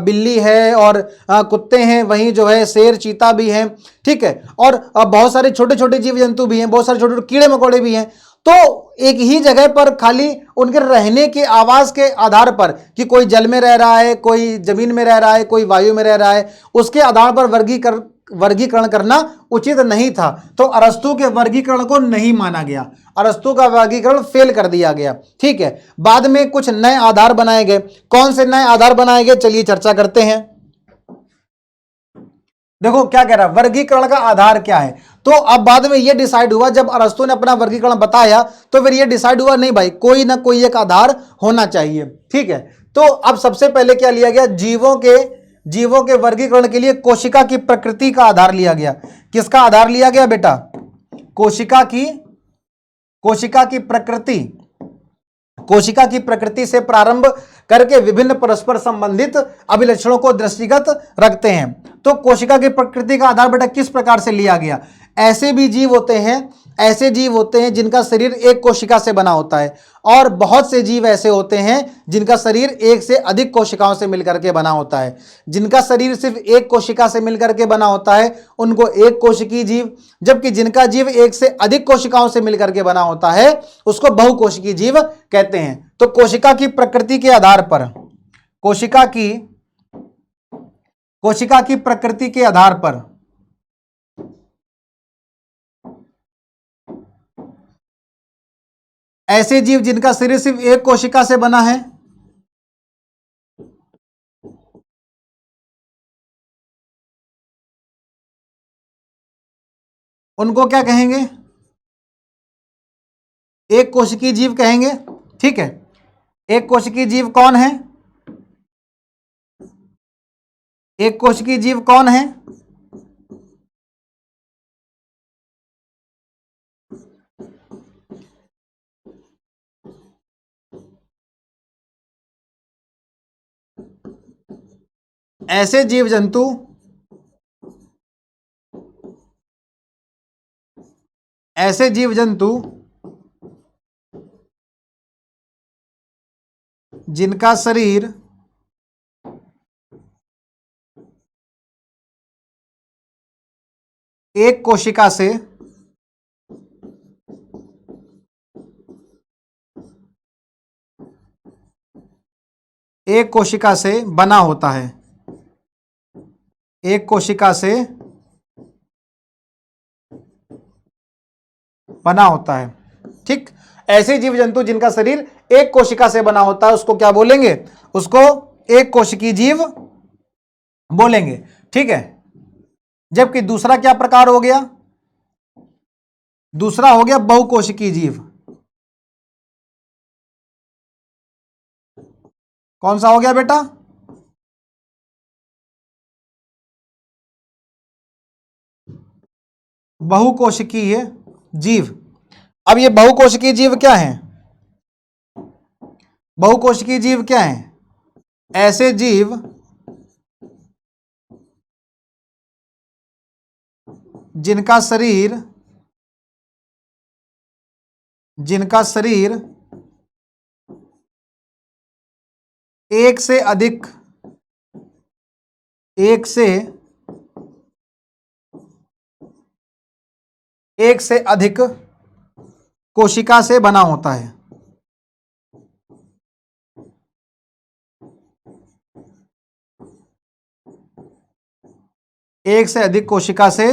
बिल्ली है और कुत्ते हैं, वहीं जो है शेर चीता भी हैं, ठीक है, और बहुत सारे छोटे छोटे जीव जंतु भी हैं, बहुत सारे छोटे छोटे कीड़े मकोड़े भी हैं। तो एक ही जगह पर खाली उनके रहने के आवास के आधार पर कि कोई जल में रह रहा है, कोई जमीन में रह रहा है, कोई वायु में रह रहा है, उसके आधार पर वर्गीकरण करना उचित नहीं था। तो अरस्तु के वर्गीकरण को नहीं माना गया, अरस्तु का वर्गीकरण फेल कर दिया गया, ठीक है। बाद में कुछ नए आधार बनाए गए। कौन से नए आधार बनाए गए, चलिए चर्चा करते हैं। देखो क्या कह रहा है, वर्गीकरण का आधार क्या है। तो अब बाद में यह डिसाइड हुआ, जब अरस्तु ने अपना वर्गीकरण बताया तो फिर यह डिसाइड हुआ नहीं भाई, कोई ना कोई एक आधार होना चाहिए, ठीक है। तो अब सबसे पहले क्या लिया गया, जीवों के वर्गीकरण के लिए कोशिका की प्रकृति का आधार लिया गया। किसका आधार लिया गया बेटा, कोशिका की प्रकृति, कोशिका की प्रकृति से प्रारंभ करके विभिन्न परस्पर संबंधित अभिलक्षणों को दृष्टिगत रखते हैं। तो कोशिका की प्रकृति का आधार बेटा किस प्रकार से लिया गया, ऐसे भी जीव होते हैं जिनका शरीर एक कोशिका से बना होता है, और बहुत से जीव ऐसे होते हैं जिनका शरीर एक से अधिक कोशिकाओं से मिलकर के बना होता है। जिनका शरीर सिर्फ एक कोशिका से मिलकर के बना होता है उनको एक कोशिकीय जीव, जबकि जिनका जीव एक से अधिक कोशिकाओं से मिलकर के बना होता है उसको बहुकोशिकीय जीव कहते हैं। तो कोशिका की प्रकृति के आधार पर, कोशिका की प्रकृति के आधार पर ऐसे जीव जिनका शरीर सिर्फ एक कोशिका से बना है उनको क्या कहेंगे, एक कोशिकीय जीव कहेंगे, ठीक है। एक कोशिकीय जीव कौन है, एक कोशिकीय जीव कौन है, ऐसे जीव जंतु जिनका शरीर एक कोशिका से बना होता है, एक कोशिका से बना होता है, ठीक। ऐसे जीव जंतु जिनका शरीर एक कोशिका से बना होता है उसको क्या बोलेंगे, उसको एक कोशिकीय जीव बोलेंगे, ठीक है। जबकि दूसरा क्या प्रकार हो गया, दूसरा हो गया बहुकोशिकीय जीव। कौन सा हो गया बेटा, बहुकोशिकीय जीव। अब ये बहुकोशिकीय जीव क्या है, बहुकोशिकीय जीव क्या है, ऐसे जीव जिनका शरीर एक से एक से अधिक कोशिका से बना होता है। एक से अधिक कोशिका से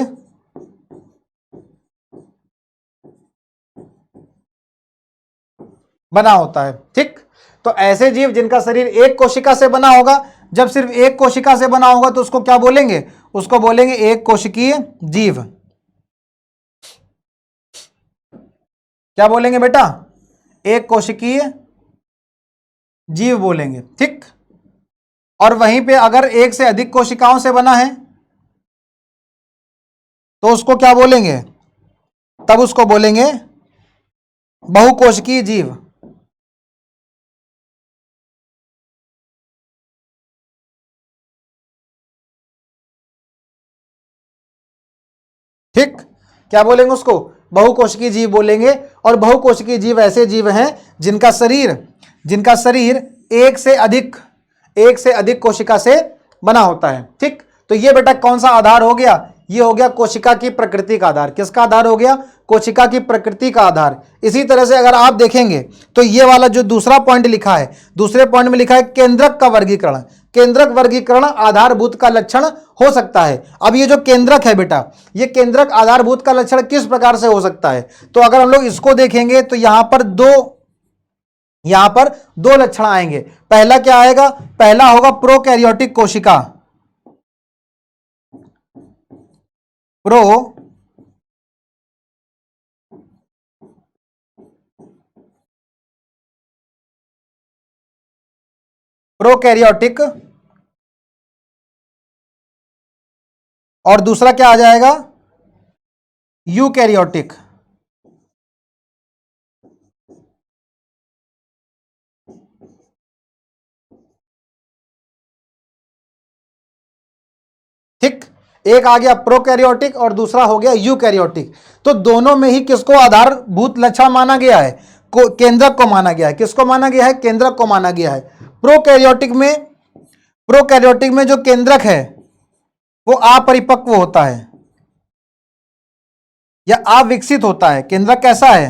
बना होता है। ठीक, तो ऐसे जीव जिनका शरीर एक कोशिका से बना होगा, जब सिर्फ एक कोशिका से बना होगा तो उसको क्या बोलेंगे? उसको बोलेंगे एक कोशिकीय जीव। क्या बोलेंगे बेटा? एक कोशिकीय जीव बोलेंगे। ठीक, और वहीं पे अगर एक से अधिक कोशिकाओं से बना है तो उसको क्या बोलेंगे? तब उसको बोलेंगे बहुकोशिकीय जीव। ठीक, क्या बोलेंगे उसको? बहुकोशिकीय जीव बोलेंगे। और बहुकोशिकीय जीव ऐसे जीव हैं जिनका शरीर एक से अधिक कोशिका से बना होता है। ठीक, तो ये बेटा कौन सा आधार हो गया? ये हो गया कोशिका की प्रकृति का आधार। किसका आधार हो गया? कोशिका की प्रकृति का आधार। इसी तरह से अगर आप देखेंगे तो ये वाला जो दूसरा पॉइंट लिखा है, दूसरे पॉइंट में लिखा है केंद्रक का वर्गीकरण। केंद्रक वर्गीकरण आधारभूत का लक्षण हो सकता है। अब ये जो केंद्रक है बेटा, ये केंद्रक आधारभूत का लक्षण किस प्रकार से हो सकता है? तो अगर हम लोग इसको देखेंगे तो यहां पर दो लक्षण आएंगे। पहला क्या आएगा? पहला होगा प्रोकैरियोटिक कोशिका। प्रोकैरियोटिक, और दूसरा क्या आ जाएगा? यूकैरियोटिक। ठीक, एक आ गया प्रोकैरियोटिक और दूसरा हो गया यूकैरियोटिक। तो दोनों में ही किसको आधारभूत लक्षण माना गया है? केंद्रक को माना गया है। किसको माना गया है? केंद्रक को माना गया है। प्रोकैरियोटिक में जो केंद्रक है वो अपरिपक्व होता है या अविकसित होता है। केंद्रक कैसा है?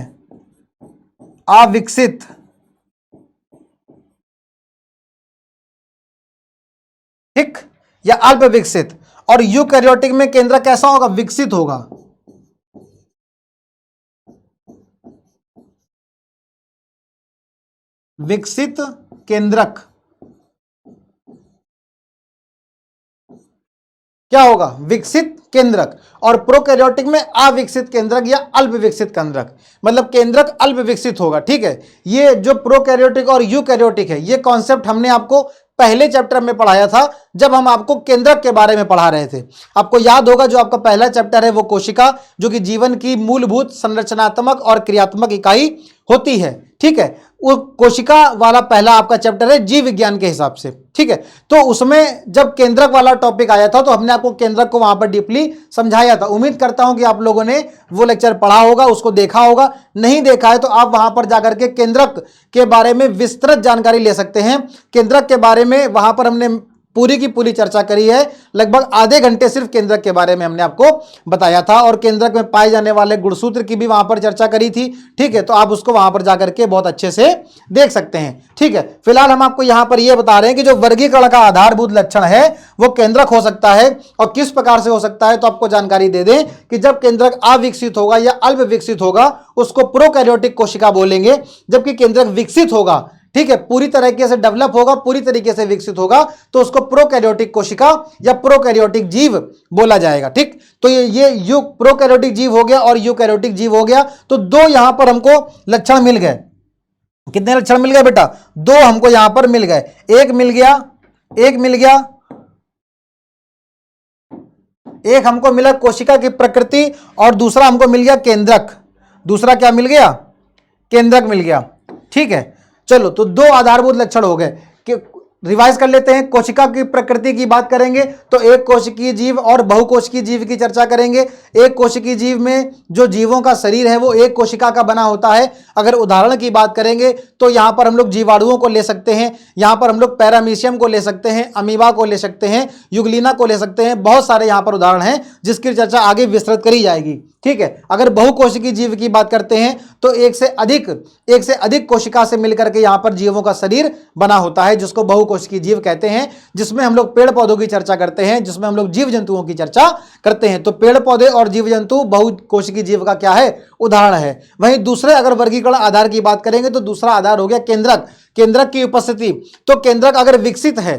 अविकसित। ठीक, या अल्प विकसित। और यूकैरियोटिक में केंद्रक कैसा होगा? विकसित होगा। विकसित केंद्रक क्या होगा? विकसित केंद्रक। और प्रोकैरियोटिक में अविकसित केंद्रक या अल्प विकसित केंद्रक, मतलब केंद्रक अल्प विकसित होगा। ठीक है, ये जो प्रोकैरियोटिक और यूकैरियोटिक है, ये कॉन्सेप्ट हमने आपको पहले चैप्टर में पढ़ाया था जब हम आपको केंद्रक के बारे में पढ़ा रहे थे। आपको याद होगा जो आपका पहला चैप्टर है वो कोशिका, जो कि जीवन की मूलभूत संरचनात्मक और क्रियात्मक इकाई होती है। ठीक है, वो कोशिका वाला पहला आपका चैप्टर है जीव विज्ञान के हिसाब से। ठीक है, तो उसमें जब केंद्रक वाला टॉपिक आया था तो हमने आपको केंद्रक को वहां पर डीपली समझाया था। उम्मीद करता हूं कि आप लोगों ने वो लेक्चर पढ़ा होगा, उसको देखा होगा। नहीं देखा है तो आप वहां पर जाकर के केंद्रक के बारे में विस्तृत जानकारी ले सकते हैं। केंद्रक के बारे में वहां पर हमने पूरी की पूरी चर्चा करी है। लगभग आधे घंटे सिर्फ केंद्रक के बारे में हमने आपको बताया था, और केंद्रक में पाए जाने वाले गुणसूत्र की भी वहां पर चर्चा करी थी। ठीक है, तो आप उसको वहां पर जाकर के बहुत अच्छे से देख सकते हैं। ठीक है, फिलहाल हम आपको यहां पर यह बता रहे हैं कि जो वर्गीकरण का आधारभूत लक्षण है वो केंद्रक हो सकता है, और किस प्रकार से हो सकता है तो आपको जानकारी दे दें कि जब केंद्रक अविकसित होगा या अल्प विकसित होगा उसको प्रोकैरियोटिक कोशिका बोलेंगे, जबकि केंद्रक विकसित होगा, ठीक है, पूरी तरीके से डेवलप होगा, पूरी तरीके से विकसित होगा, तो उसको प्रोकैरियोटिक कोशिका या प्रोकैरियोटिक जीव बोला जाएगा। ठीक, तो ये प्रोकैरियोटिक जीव हो गया और यूकैरियोटिक जीव हो गया। तो दो यहां पर हमको लक्षण मिल गए। कितने लक्षण मिल गए बेटा? दो हमको यहां पर मिल गए। एक हमको मिला कोशिका की प्रकृति, और दूसरा हमको मिल गया केंद्रक। दूसरा क्या मिल गया? केंद्रक मिल गया। ठीक है, चलो, तो दो आधारभूत लक्षण हो गए कि रिवाइज कर लेते हैं। कोशिका की प्रकृति की बात करेंगे तो एक कोशिकीय जीव और बहुकोशिकीय जीव की चर्चा करेंगे। एक कोशिकीय जीव में जो जीवों का शरीर है वो एक कोशिका का बना होता है। अगर उदाहरण की बात करेंगे तो यहां पर हम लोग जीवाणुओं को ले सकते हैं, यहां पर हम लोग पैरामीशियम को ले सकते हैं, अमीबा को ले सकते हैं, युगलिना को ले सकते हैं। बहुत सारे यहां पर उदाहरण हैं जिसकी चर्चा आगे विस्तृत करी जाएगी। ठीक है, अगर बहुकोशिकीय जीव की बात करते हैं तो एक से अधिक कोशिका से मिलकर के यहां पर जीवों का शरीर बना होता है, जिसको बहुकोशिकीय जीव कहते हैं, जिसमें हम लोग पेड़ पौधों की चर्चा करते हैं, जिसमें हम लोग जीव जंतुओं की चर्चा करते हैं। तो पेड़ पौधे और जीव जंतु बहुकोशिकीय जीव का क्या है, उदाहरण है। वहीं दूसरे अगर वर्गीकरण आधार की बात करेंगे तो दूसरा आधार हो गया केंद्रक। केंद्रक की उपस्थिति, तो केंद्रक अगर विकसित है,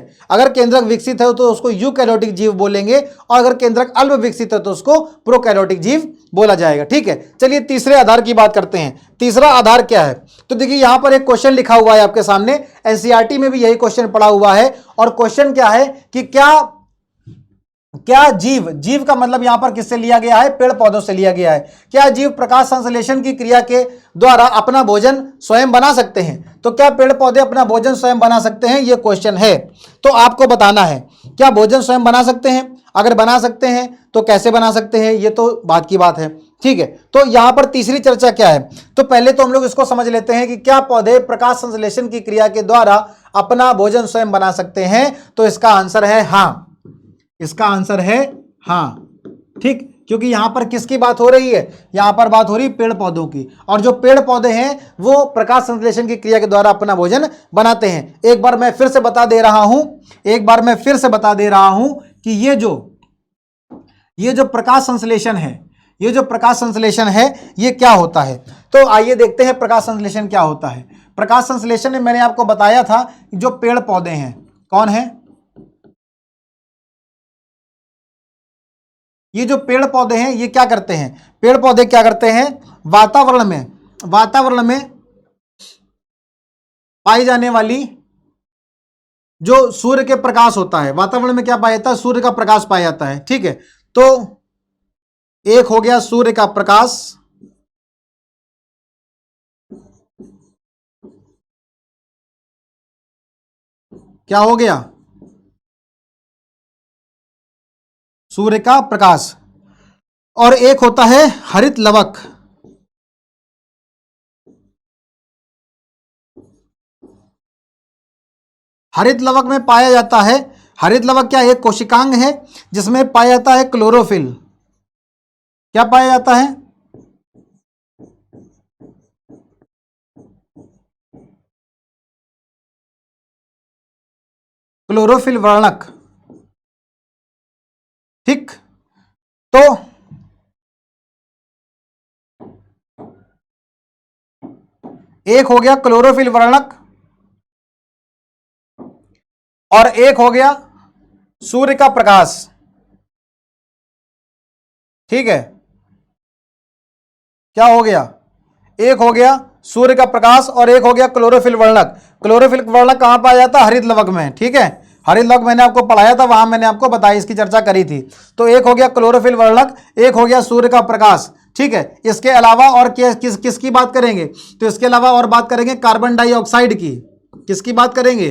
तो उसको यूकैरियोटिक जीव बोलेंगे, और अगर केंद्रक अल्प विकसित है तो उसको प्रोकैरियोटिक जीव बोला जाएगा। ठीक है, चलिए तीसरे आधार की बात करते हैं। तीसरा आधार क्या है, तो देखिए यहां पर एक क्वेश्चन लिखा हुआ है आपके सामने, एनसीईआरटी में भी यही क्वेश्चन पड़ा हुआ है। और क्वेश्चन क्या है कि क्या जीव का मतलब यहां पर किससे लिया गया है, पेड़ पौधों से लिया गया है। क्या जीव प्रकाश संश्लेषण की क्रिया के द्वारा अपना भोजन स्वयं बना सकते हैं। तो क्या पेड़ पौधे अपना भोजन स्वयं बना सकते हैं, यह क्वेश्चन है। तो आपको बताना है क्या भोजन स्वयं बना सकते हैं, अगर बना सकते हैं तो कैसे बना सकते हैं, यह तो बात की बात है। ठीक है, तो यहां पर तीसरी चर्चा क्या है, तो पहले तो हम लोग इसको समझ लेते हैं कि क्या पौधे प्रकाश संश्लेषण की क्रिया के द्वारा अपना भोजन स्वयं बना सकते हैं। तो इसका आंसर है हां, इसका आंसर है हां। ठीक, क्योंकि यहां पर किसकी बात हो रही है, यहां पर बात हो रही है पेड़ पौधों की, और जो पेड़ पौधे हैं वो प्रकाश संश्लेषण की क्रिया के द्वारा अपना भोजन बनाते हैं। एक बार मैं फिर से बता दे रहा हूं कि ये जो प्रकाश संश्लेषण है ये क्या होता है। तो आइए देखते हैं प्रकाश संश्लेषण क्या होता है। प्रकाश संश्लेषण में मैंने आपको बताया था जो पेड़ पौधे हैं, कौन है, ये जो पेड़ पौधे हैं ये क्या करते हैं, पेड़ पौधे क्या करते हैं, वातावरण में पाई जाने वाली जो सूर्य के प्रकाश होता है, वातावरण में क्या पाया जाता है, सूर्य का प्रकाश पाया जाता है। ठीक है, तो एक हो गया सूर्य का प्रकाश, क्या हो गया, सूर्य का प्रकाश, और एक होता है हरित लवक। हरित लवक में पाया जाता है, हरित लवक क्या एक कोशिकांग है जिसमें पाया जाता है क्लोरोफिल। क्या पाया जाता है, क्लोरोफिल वर्णक। ठीक, तो एक हो गया क्लोरोफिल वर्णक और एक हो गया सूर्य का प्रकाश। ठीक है, क्या हो गया, एक हो गया सूर्य का प्रकाश और एक हो गया क्लोरोफिल वर्णक। क्लोरोफिल वर्णक कहां पाया जाता है, हरित लवक में। ठीक है, हरित लवक मैंने आपको पढ़ाया था, वहां मैंने आपको बताई, इसकी चर्चा करी थी। तो एक हो गया क्लोरोफिल वर्णक, एक हो गया सूर्य का प्रकाश। ठीक है, इसके अलावा और किसकी बात करेंगे, तो इसके अलावा और बात करेंगे कार्बन डाइऑक्साइड की। किसकी बात करेंगे,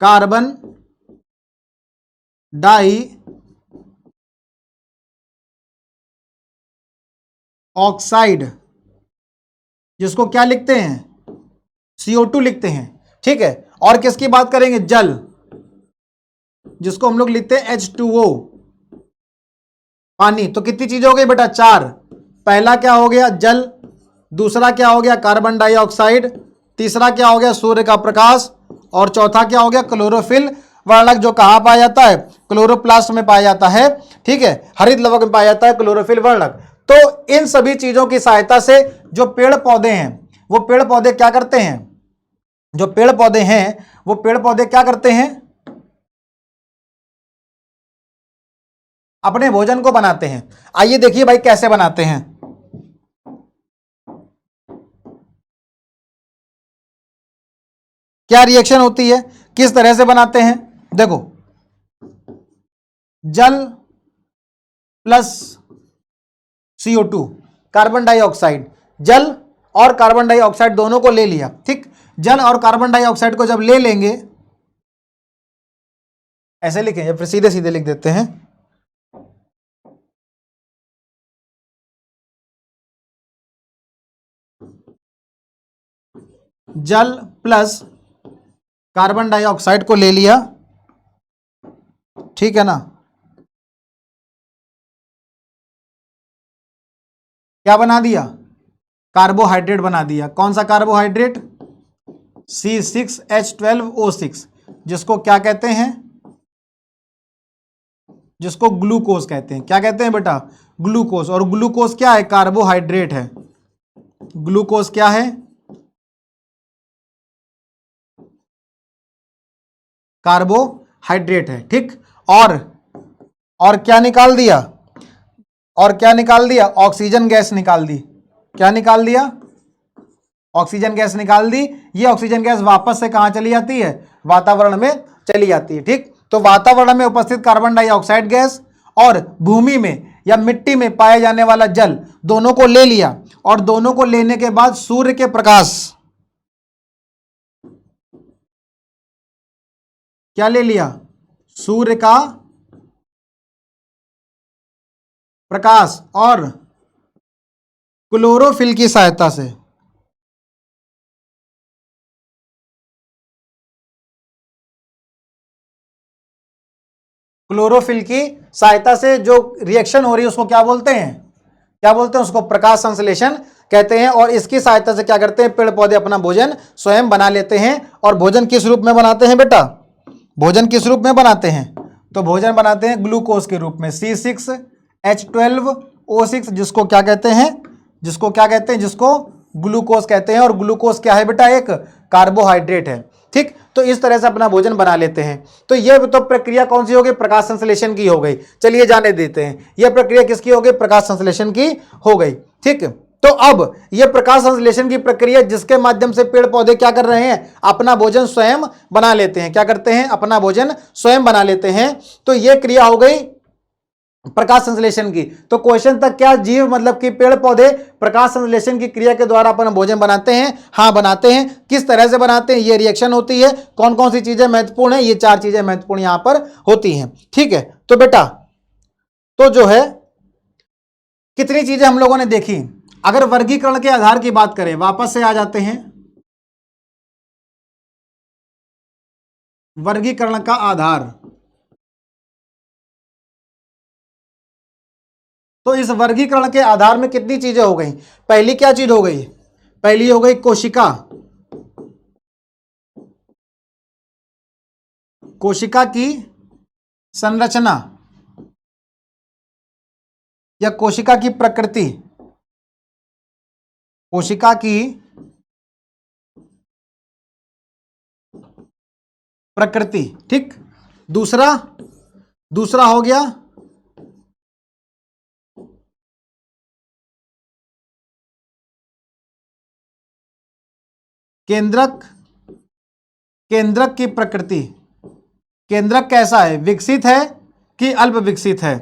कार्बन डाई ऑक्साइड, जिसको क्या लिखते हैं, CO2 लिखते हैं। ठीक है, और किसकी बात करेंगे, जल, जिसको हम लोग लिखते हैं H2O, पानी। तो कितनी चीजें हो गई बेटा, चार। पहला क्या हो गया, जल, दूसरा क्या हो गया कार्बन डाइऑक्साइड, तीसरा क्या हो गया सूर्य का प्रकाश, और चौथा क्या हो गया क्लोरोफिल वर्णक, जो कहां पाया जाता है, क्लोरोप्लास्ट में पाया जाता है। ठीक है, हरित लवक में पाया जाता है क्लोरोफिल वर्णक। तो इन सभी चीजों की सहायता से जो पेड़ पौधे हैं वो पेड़ पौधे क्या करते हैं, जो पेड़ पौधे हैं वो पेड़ पौधे क्या करते हैं, अपने भोजन को बनाते हैं। आइए देखिए भाई कैसे बनाते हैं। क्या रिएक्शन होती है, किस तरह से बनाते हैं, देखो, जल प्लस CO2, कार्बन डाइऑक्साइड, जल और कार्बन डाइऑक्साइड दोनों को ले लिया। ठीक, जल और कार्बन डाइऑक्साइड को जब ले लेंगे, ऐसे लिखें या फिर सीधे सीधे लिख देते हैं, जल प्लस कार्बन डाइऑक्साइड को ले लिया, ठीक है ना, क्या बना दिया, कार्बोहाइड्रेट बना दिया। कौन सा कार्बोहाइड्रेट, C6H12O6, जिसको क्या कहते हैं, जिसको ग्लूकोज कहते हैं। क्या कहते हैं बेटा, ग्लूकोज। और ग्लूकोज क्या है, कार्बोहाइड्रेट है। ग्लूकोज क्या है, कार्बोहाइड्रेट है, ठीक। और क्या निकाल दिया, और क्या निकाल दिया, ऑक्सीजन गैस निकाल दी। क्या निकाल दिया, ऑक्सीजन गैस निकाल दी। ये ऑक्सीजन गैस वापस से कहां चली जाती है, वातावरण में चली जाती है, ठीक। तो वातावरण में उपस्थित कार्बन डाइऑक्साइड गैस और भूमि में या मिट्टी में पाए जाने वाला जल, दोनों को ले लिया, और दोनों को लेने के बाद सूर्य के प्रकाश, क्या ले लिया, सूर्य का प्रकाश और क्लोरोफिल की सहायता से, क्लोरोफिल की सहायता से जो रिएक्शन हो रही है उसको क्या बोलते हैं, क्या बोलते हैं, उसको प्रकाश संश्लेषण कहते हैं। और इसकी सहायता से क्या करते हैं, पेड़ पौधे अपना भोजन स्वयं बना लेते हैं। और भोजन किस रूप में बनाते हैं बेटा, भोजन किस रूप में बनाते हैं, तो भोजन बनाते हैं ग्लूकोज के रूप में, C6H12O6, जिसको क्या कहते हैं, जिसको क्या कहते हैं, जिसको ग्लूकोज कहते हैं। और ग्लूकोज क्या है बेटा, एक कार्बोहाइड्रेट है, ठीक। तो इस तरह से अपना भोजन बना लेते हैं। तो यह तो प्रक्रिया कौन सी हो गई, प्रकाश संश्लेषण की हो गई। चलिए जाने देते हैं, यह प्रक्रिया किसकी हो गई, प्रकाश संश्लेषण की हो गई, ठीक। तो अब यह प्रकाश संश्लेषण की प्रक्रिया जिसके माध्यम से पेड़ पौधे क्या कर रहे हैं, अपना भोजन स्वयं बना लेते हैं। क्या करते हैं, अपना भोजन स्वयं बना लेते हैं। तो यह क्रिया हो गई प्रकाश संश्लेषण की। तो क्वेश्चन तक क्या, जीव मतलब कि पेड़ पौधे प्रकाश संश्लेषण की क्रिया के द्वारा अपना भोजन बनाते हैं, हाँ बनाते हैं। किस तरह से बनाते हैं, ये रिएक्शन होती है। कौन कौन सी चीजें महत्वपूर्ण है, ये 4 चीजें महत्वपूर्ण यहां पर होती हैं, ठीक है। तो बेटा, तो जो है कितनी चीजें हम लोगों ने देखी। अगर वर्गीकरण के आधार की बात करें, वापस से आ जाते हैं, वर्गीकरण का आधार। तो इस वर्गीकरण के आधार में कितनी चीजें हो गई। पहली क्या चीज हो गई, पहली हो गई कोशिका, कोशिका की संरचना या कोशिका की प्रकृति, कोशिका की प्रकृति, ठीक। दूसरा हो गया केंद्रक, केंद्रक की प्रकृति। केंद्रक कैसा है, विकसित है कि अल्प विकसित है।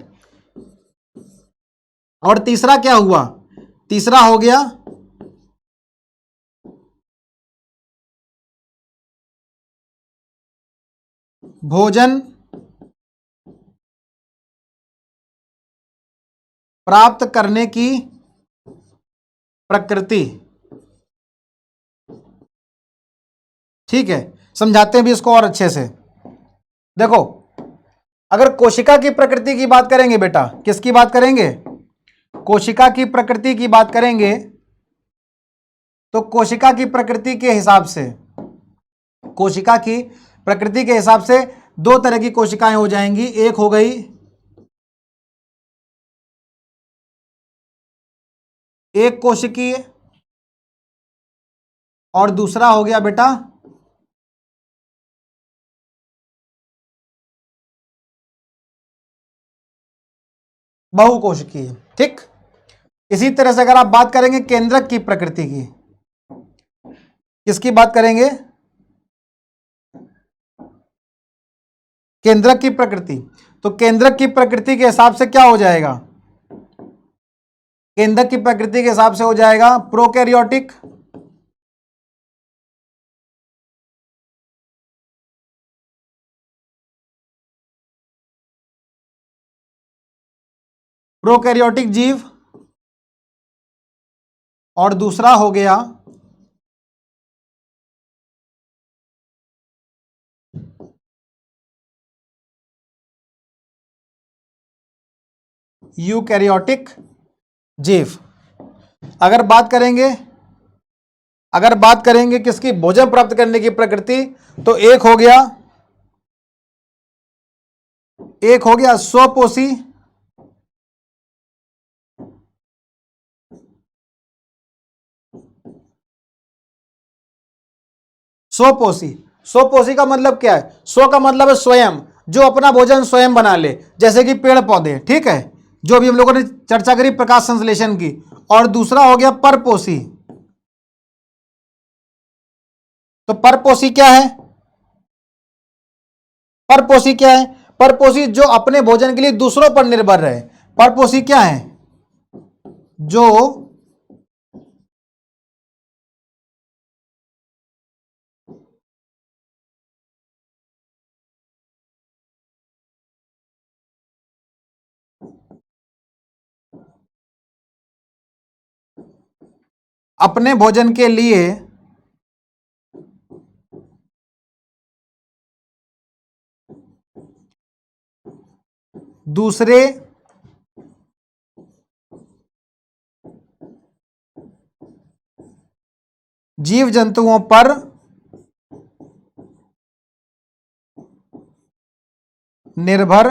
और तीसरा क्या हुआ, तीसरा हो गया भोजन प्राप्त करने की प्रकृति, ठीक है। समझाते हैं भी इसको और अच्छे से। देखो, अगर कोशिका की प्रकृति की बात करेंगे बेटा, किसकी बात करेंगे, कोशिका की प्रकृति की बात करेंगे, तो कोशिका की प्रकृति के हिसाब से, कोशिका की प्रकृति के हिसाब से 2 तरह की कोशिकाएं हो जाएंगी। एक हो गई एक कोशिकीय, और दूसरा हो गया बेटा बहुकोशिकीय, ठीक। इसी तरह से अगर आप बात करेंगे केंद्रक की प्रकृति की, किसकी बात करेंगे, केंद्रक की प्रकृति। तो केंद्रक की प्रकृति के हिसाब से क्या हो जाएगा, केंद्रक की प्रकृति के हिसाब से हो जाएगा प्रोकैरियोटिक प्रोकैरियोटिक जीव और दूसरा हो गया यूकैरियोटिक जीव। अगर बात करेंगे किसकी, भोजन प्राप्त करने की प्रकृति, तो एक हो गया स्वपोषी स्वपोषी का मतलब क्या है? स्व का मतलब है स्वयं, जो अपना भोजन स्वयं बना ले, जैसे कि पेड़ पौधे, ठीक है, जो भी हम लोगों ने चर्चा करी प्रकाश संश्लेषण की। और दूसरा हो गया परपोषी। तो परपोषी क्या है? परपोषी जो अपने भोजन के लिए दूसरों पर निर्भर रहे। परपोषी क्या है? जो अपने भोजन के लिए दूसरे जीव जंतुओं पर निर्भर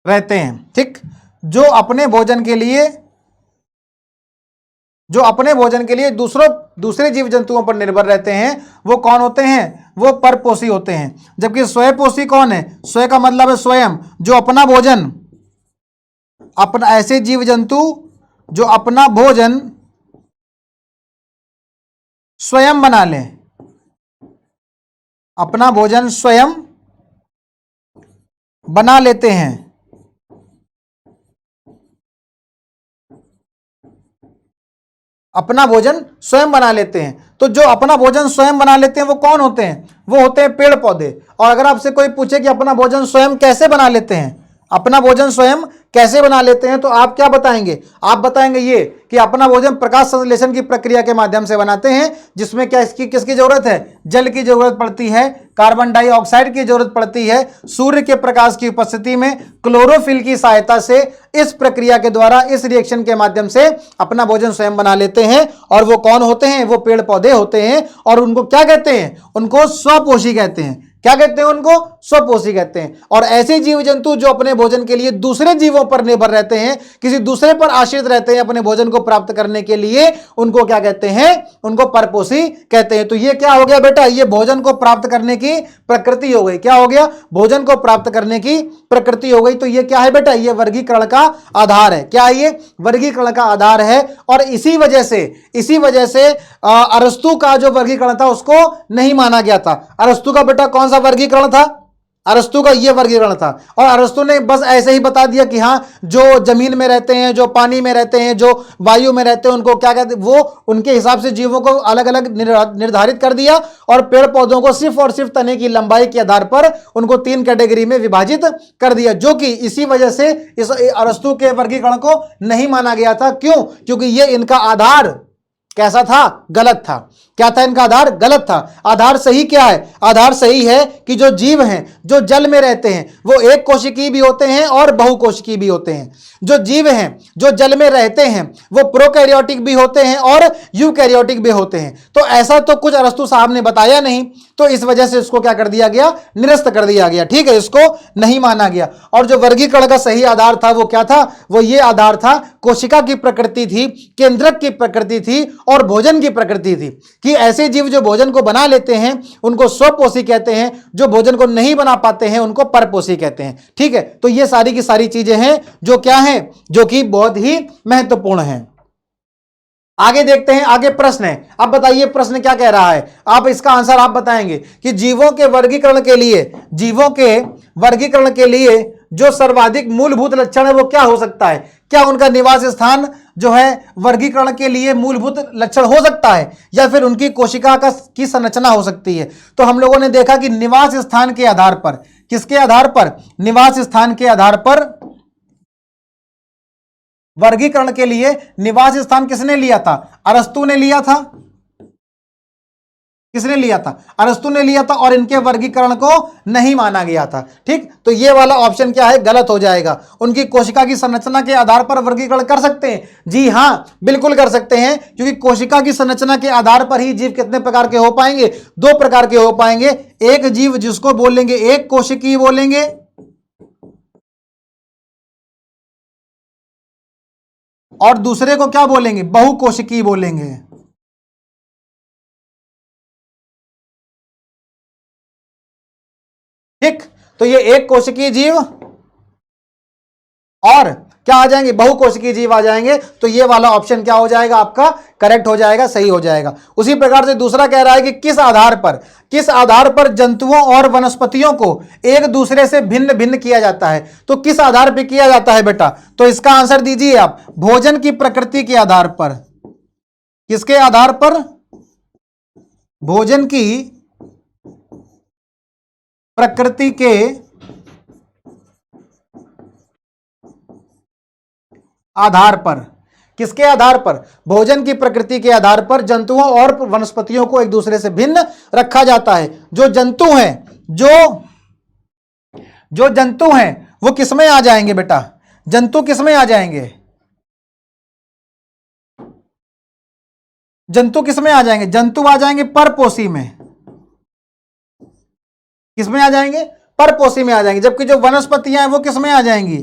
रहते हैं। ठीक, जो अपने भोजन के लिए दूसरे जीव जंतुओं पर निर्भर रहते हैं, वो कौन होते हैं? वो परपोषी होते हैं। जबकि स्वयपोषी कौन है? स्वय का मतलब है स्वयं, जो अपना भोजन, ऐसे जीव जंतु जो अपना भोजन स्वयं बना लें, अपना भोजन स्वयं बना लेते हैं। अपना भोजन स्वयं बना लेते हैं। तो जो अपना भोजन स्वयं बना लेते हैं वो कौन होते हैं? वो होते हैं पेड़ पौधे। और अगर आपसे कोई पूछे कि अपना भोजन स्वयं कैसे बना लेते हैं, अपना भोजन स्वयं कैसे बना लेते हैं, तो आप क्या बताएंगे? आप बताएंगे ये कि अपना भोजन प्रकाश संश्लेषण की प्रक्रिया के माध्यम से बनाते हैं, जिसमें क्या किसकी जरूरत है? जल की जरूरत पड़ती है, कार्बन डाइऑक्साइड की जरूरत पड़ती है, सूर्य के प्रकाश की उपस्थिति में क्लोरोफिल की सहायता से इस प्रक्रिया के द्वारा, इस रिएक्शन के माध्यम से अपना भोजन स्वयं बना लेते हैं। और वो कौन होते हैं? वो पेड़ पौधे होते हैं। और उनको क्या कहते हैं? उनको स्वपोषी कहते हैं। क्या कहते हैं? उनको स्वपोषी कहते हैं। और ऐसे जीव जंतु जो अपने भोजन के लिए दूसरे जीवों पर निर्भर रहते हैं, किसी दूसरे पर आश्रित रहते हैं अपने भोजन को प्राप्त करने के लिए, उनको क्या कहते हैं? उनको परपोषी कहते हैं। तो ये क्या हो गया बेटा? ये भोजन को प्राप्त करने की प्रकृति हो गई। क्या हो गया? भोजन को प्राप्त करने की प्रकृति हो गई। तो ये क्या है बेटा? ये वर्गीकरण का आधार है। क्या है ये? वर्गीकरण का आधार है। और इसी वजह से अरस्तु का जो वर्गीकरण था उसको नहीं माना गया था। अरस्तु का बेटा कौन सा वर्गीकरण था? अरस्तु का ये वर्गीकरण था। और अरस्तु ने बस ऐसे ही बता दिया कि हाँ, जो जमीन में रहते हैं, जो पानी में रहते हैं, जो वायु में रहते हैं, उनको क्या कहते हैं, वो उनके हिसाब से जीवों को अलग अलग निर्धारित कर दिया। और पेड़ पौधों को सिर्फ और सिर्फ तने की लंबाई के आधार पर उनको 3 कैटेगरी में विभाजित कर दिया। जो कि इसी वजह से इस अरस्तु के वर्गीकरण को नहीं माना गया था। क्यों? क्योंकि ये इनका आधार कैसा था? गलत था। क्या था? इनका आधार गलत था। आधार सही क्या है? आधार सही है कि जो जीव हैं, जो जल में रहते हैं, वो एक कोशिकीय भी होते हैं और बहुकोशिकीय भी होते हैं। जो जीव हैं जो जल में रहते हैं वो प्रोकैरियोटिक भी होते हैं और यूकैरियोटिक भी होते हैं। तो ऐसा तो कुछ अरस्तु साहब ने बताया नहीं, तो इस वजह से इसको क्या कर दिया गया? निरस्त कर दिया गया। ठीक है, इसको नहीं माना गया। और जो वर्गीकरण का सही आधार था वो क्या था? वो ये आधार था, कोशिका की प्रकृति थी, केंद्रक की प्रकृति थी और भोजन की प्रकृति थी। कि ऐसे जीव जो भोजन को बना लेते हैं उनको स्वपोषी कहते हैं, जो भोजन को नहीं बना पाते हैं उनको परपोषी कहते हैं। ठीक है, तो ये सारी की सारी चीजें हैं जो क्या हैं, जो कि बहुत ही महत्वपूर्ण हैं। आगे देखते हैं, आगे प्रश्न है। अब बताइए प्रश्न क्या कह रहा है, आप इसका आंसर आप बताएंगे कि जीवों के वर्गीकरण के लिए जो सर्वाधिक मूलभूत लक्षण है वो क्या हो सकता है? क्या उनका निवास स्थान जो है वर्गीकरण के लिए मूलभूत लक्षण हो सकता है, या फिर उनकी कोशिका की संरचना हो सकती है? तो हम लोगों ने देखा कि निवास स्थान के आधार पर किसके आधार पर? निवास स्थान के आधार पर वर्गीकरण के लिए निवास स्थान किसने लिया था? अरस्तु ने लिया था। किसने लिया था? अरस्तु ने लिया था, और इनके वर्गीकरण को नहीं माना गया था। ठीक, तो ये वाला ऑप्शन क्या है? गलत हो जाएगा। उनकी कोशिका की संरचना के आधार पर वर्गीकरण कर सकते हैं? जी हां, बिल्कुल कर सकते हैं, क्योंकि कोशिका की संरचना के आधार पर ही जीव कितने प्रकार के हो पाएंगे? 2 प्रकार के हो पाएंगे। एक जीव जिसको बोलेंगे एक कोशिकीय बोलेंगे, और दूसरे को क्या बोलेंगे? बहुकोशिकीय बोलेंगे। ठीक, तो ये एक कोशिकीय जीव और क्या आ जाएंगे? बहुकोशिकीय जीव आ जाएंगे। तो ये वाला ऑप्शन क्या हो जाएगा? आपका करेक्ट हो जाएगा, सही हो जाएगा। उसी प्रकार से दूसरा कह रहा है कि किस आधार पर जंतुओं और वनस्पतियों को एक दूसरे से भिन्न भिन्न किया जाता है? तो किस आधार पर किया जाता है बेटा? तो इसका आंसर दीजिए आप। भोजन की प्रकृति के आधार पर। किसके आधार पर? भोजन की प्रकृति के आधार पर। किसके आधार पर? भोजन की प्रकृति के आधार पर जंतुओं और वनस्पतियों को एक दूसरे से भिन्न रखा जाता है। जो जंतु हैं वो किसमें आ जाएंगे बेटा? जंतु किसमें आ जाएंगे? जंतु किसमें आ जाएंगे? जंतु आ जाएंगे परपोषी में। किसमें आ जाएंगे? परपोषी में आ जाएंगे। जबकि जो वनस्पतियां हैं वो किसमें आ जाएंगी?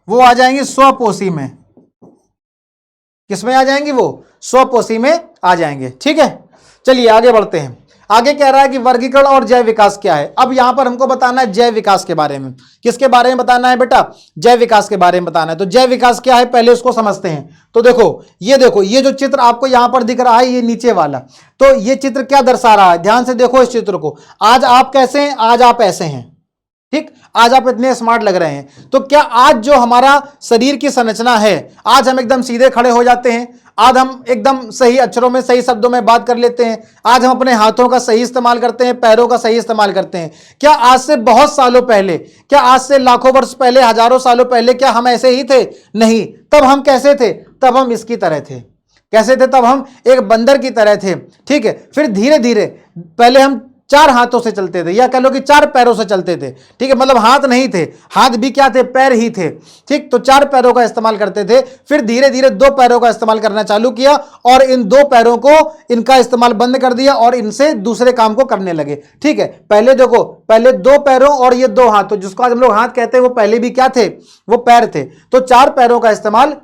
वो आ जाएंगी स्वपोषी में। किसमें आ जाएंगी? वो स्वपोषी में आ जाएंगे। ठीक है, चलिए आगे बढ़ते हैं। आगे कह रहा है कि वर्गीकरण और जैव विकास क्या है। अब यहां पर हमको बताना है जैव विकास के बारे में। किसके बारे में बताना है बेटा? जैव विकास के बारे में बताना है। तो जैव विकास क्या है पहले उसको समझते हैं। तो देखो ये जो चित्र आपको यहां पर दिख रहा है, ये नीचे वाला, तो ये चित्र क्या दर्शा रहा है? ध्यान से देखो इस चित्र को। आज आप कैसे हैं? आज आप ऐसे हैं। ठीक, आज आप इतने स्मार्ट लग रहे हैं। तो क्या आज जो हमारा शरीर की संरचना है, आज हम एकदम सीधे खड़े हो जाते हैं, आज हम एकदम सही अक्षरों में सही शब्दों में बात कर लेते हैं, आज हम अपने हाथों का सही इस्तेमाल करते हैं, पैरों का सही इस्तेमाल करते हैं। क्या आज से बहुत सालों पहले, क्या आज से लाखों वर्ष पहले, हजारों सालों पहले क्या हम ऐसे ही थे? नहीं। तब हम कैसे थे? तब हम इसकी तरह थे। कैसे थे? तब हम एक बंदर की तरह थे। ठीक है, फिर धीरे धीरे पहले हम 4 हाथों से चलते थे, या कह लो कि 4 पैरों से चलते थे। ठीक है, मतलब हाथ नहीं थे, हाथ भी क्या थे? पैर ही थे। ठीक, तो 4 पैरों का इस्तेमाल करते थे। फिर धीरे धीरे 2 पैरों का इस्तेमाल करना चालू किया, और इन 2 पैरों को इनका इस्तेमाल बंद कर दिया और इनसे दूसरे काम को करने लगे। ठीक है, पहले देखो, पहले 2 पैरों और ये 2 हाथों, जिसको आज हम लोग हाथ कहते हैं, वो पहले भी क्या थे? वो पैर थे। तो 4 पैरों का इस्तेमाल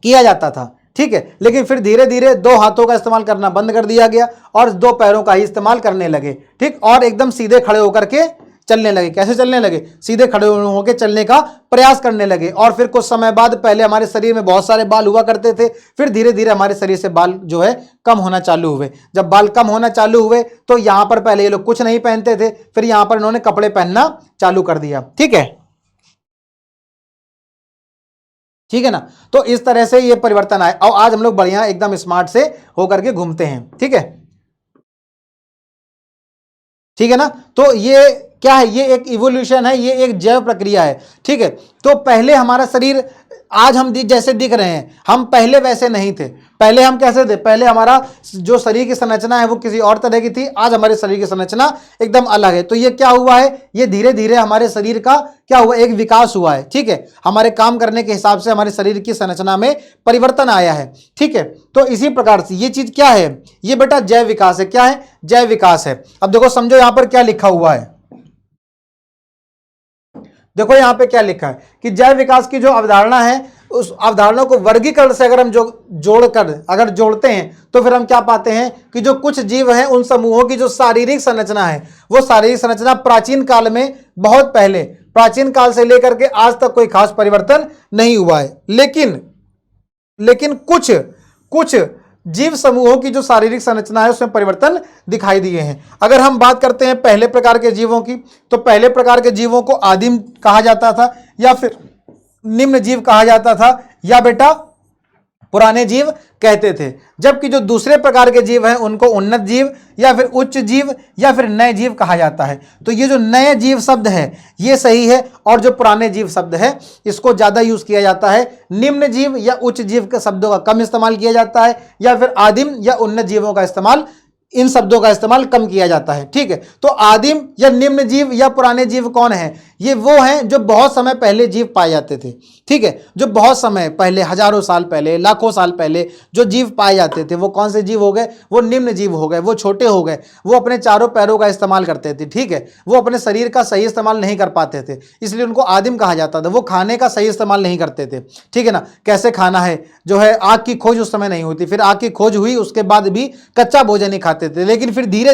किया जाता था। ठीक है, लेकिन फिर धीरे धीरे 2 हाथों का इस्तेमाल करना बंद कर दिया गया और 2 पैरों का ही इस्तेमाल करने लगे। ठीक, और एकदम सीधे खड़े होकर के चलने लगे। कैसे चलने लगे? सीधे खड़े होकर चलने का प्रयास करने लगे। और फिर कुछ समय बाद, पहले हमारे शरीर में बहुत सारे बाल हुआ करते थे, फिर धीरे धीरे हमारे शरीर से बाल जो है कम होना चालू हुए। जब बाल कम होना चालू हुए तो यहां पर पहले ये लोग कुछ नहीं पहनते थे, फिर यहां पर इन्होंने कपड़े पहनना चालू कर दिया। ठीक है, ठीक है ना। तो इस तरह से ये परिवर्तन आए और आज हम लोग बढ़िया एकदम स्मार्ट से होकर के घूमते हैं। ठीक है, ठीक है ना। तो ये क्या है? ये एक इवोल्यूशन है, ये एक जैव प्रक्रिया है। ठीक है, तो पहले हमारा शरीर आज हम जैसे दिख रहे हैं, हम पहले वैसे नहीं थे। पहले हम कैसे थे? पहले हमारा जो शरीर की संरचना है वो किसी और तरह की थी, आज हमारे शरीर की संरचना एकदम अलग है। तो ये क्या हुआ है? ये धीरे धीरे हमारे शरीर का क्या हुआ? एक विकास हुआ है। ठीक है, हमारे काम करने के हिसाब से हमारे शरीर की संरचना में परिवर्तन आया है। ठीक है, तो इसी प्रकार से ये चीज क्या है? ये बेटा जैव विकास है। क्या है? जैव विकास है। अब देखो, समझो यहां पर क्या लिखा हुआ है। देखो यहां पे क्या लिखा है कि जैव विकास की जो अवधारणा है, उस अवधारणा को वर्गीकरण से अगर हम जोड़ते हैं तो फिर हम क्या पाते हैं कि जो कुछ जीव हैं, उन समूहों की जो शारीरिक संरचना है, वो शारीरिक संरचना प्राचीन काल में, बहुत पहले प्राचीन काल से लेकर के आज तक कोई खास परिवर्तन नहीं हुआ है। लेकिन कुछ जीव समूहों की जो शारीरिक संरचना है उसमें परिवर्तन दिखाई दिए हैं। अगर हम बात करते हैं पहले प्रकार के जीवों की, तो पहले प्रकार के जीवों को आदिम कहा जाता था, या फिर निम्न जीव कहा जाता था, या बेटा पुराने जीव कहते थे, जबकि जो दूसरे प्रकार के जीव हैं उनको उन्नत जीव या फिर उच्च जीव या फिर नए जीव कहा जाता है। तो ये जो नए जीव शब्द है ये सही है, और जो पुराने जीव शब्द है इसको ज़्यादा यूज़ किया जाता है। निम्न जीव या उच्च जीव के शब्दों का कम इस्तेमाल किया जाता है, या फिर आदिम या उन्नत जीवों का इस्तेमाल, इन शब्दों का इस्तेमाल कम किया जाता है। ठीक है, तो आदिम या निम्न जीव या पुराने जीव कौन है? ये वो हैं जो बहुत समय पहले जीव पाए जाते थे। ठीक है, जो बहुत समय पहले, हजारों साल पहले, लाखों साल पहले जो जीव पाए जाते थे वो कौन से जीव हो गए? वो निम्न जीव हो गए, वो छोटे हो गए, वो अपने चारों पैरों का इस्तेमाल करते थे। ठीक है, वो अपने शरीर का सही इस्तेमाल नहीं कर पाते थे, इसलिए उनको आदिम कहा जाता था। वो खाने का सही इस्तेमाल नहीं करते थे। ठीक है ना, कैसे खाना है जो है, आग की खोज उस समय नहीं होती, फिर आग की खोज हुई, उसके बाद भी कच्चा भोजन ही खाते थे, लेकिन फिर धीरे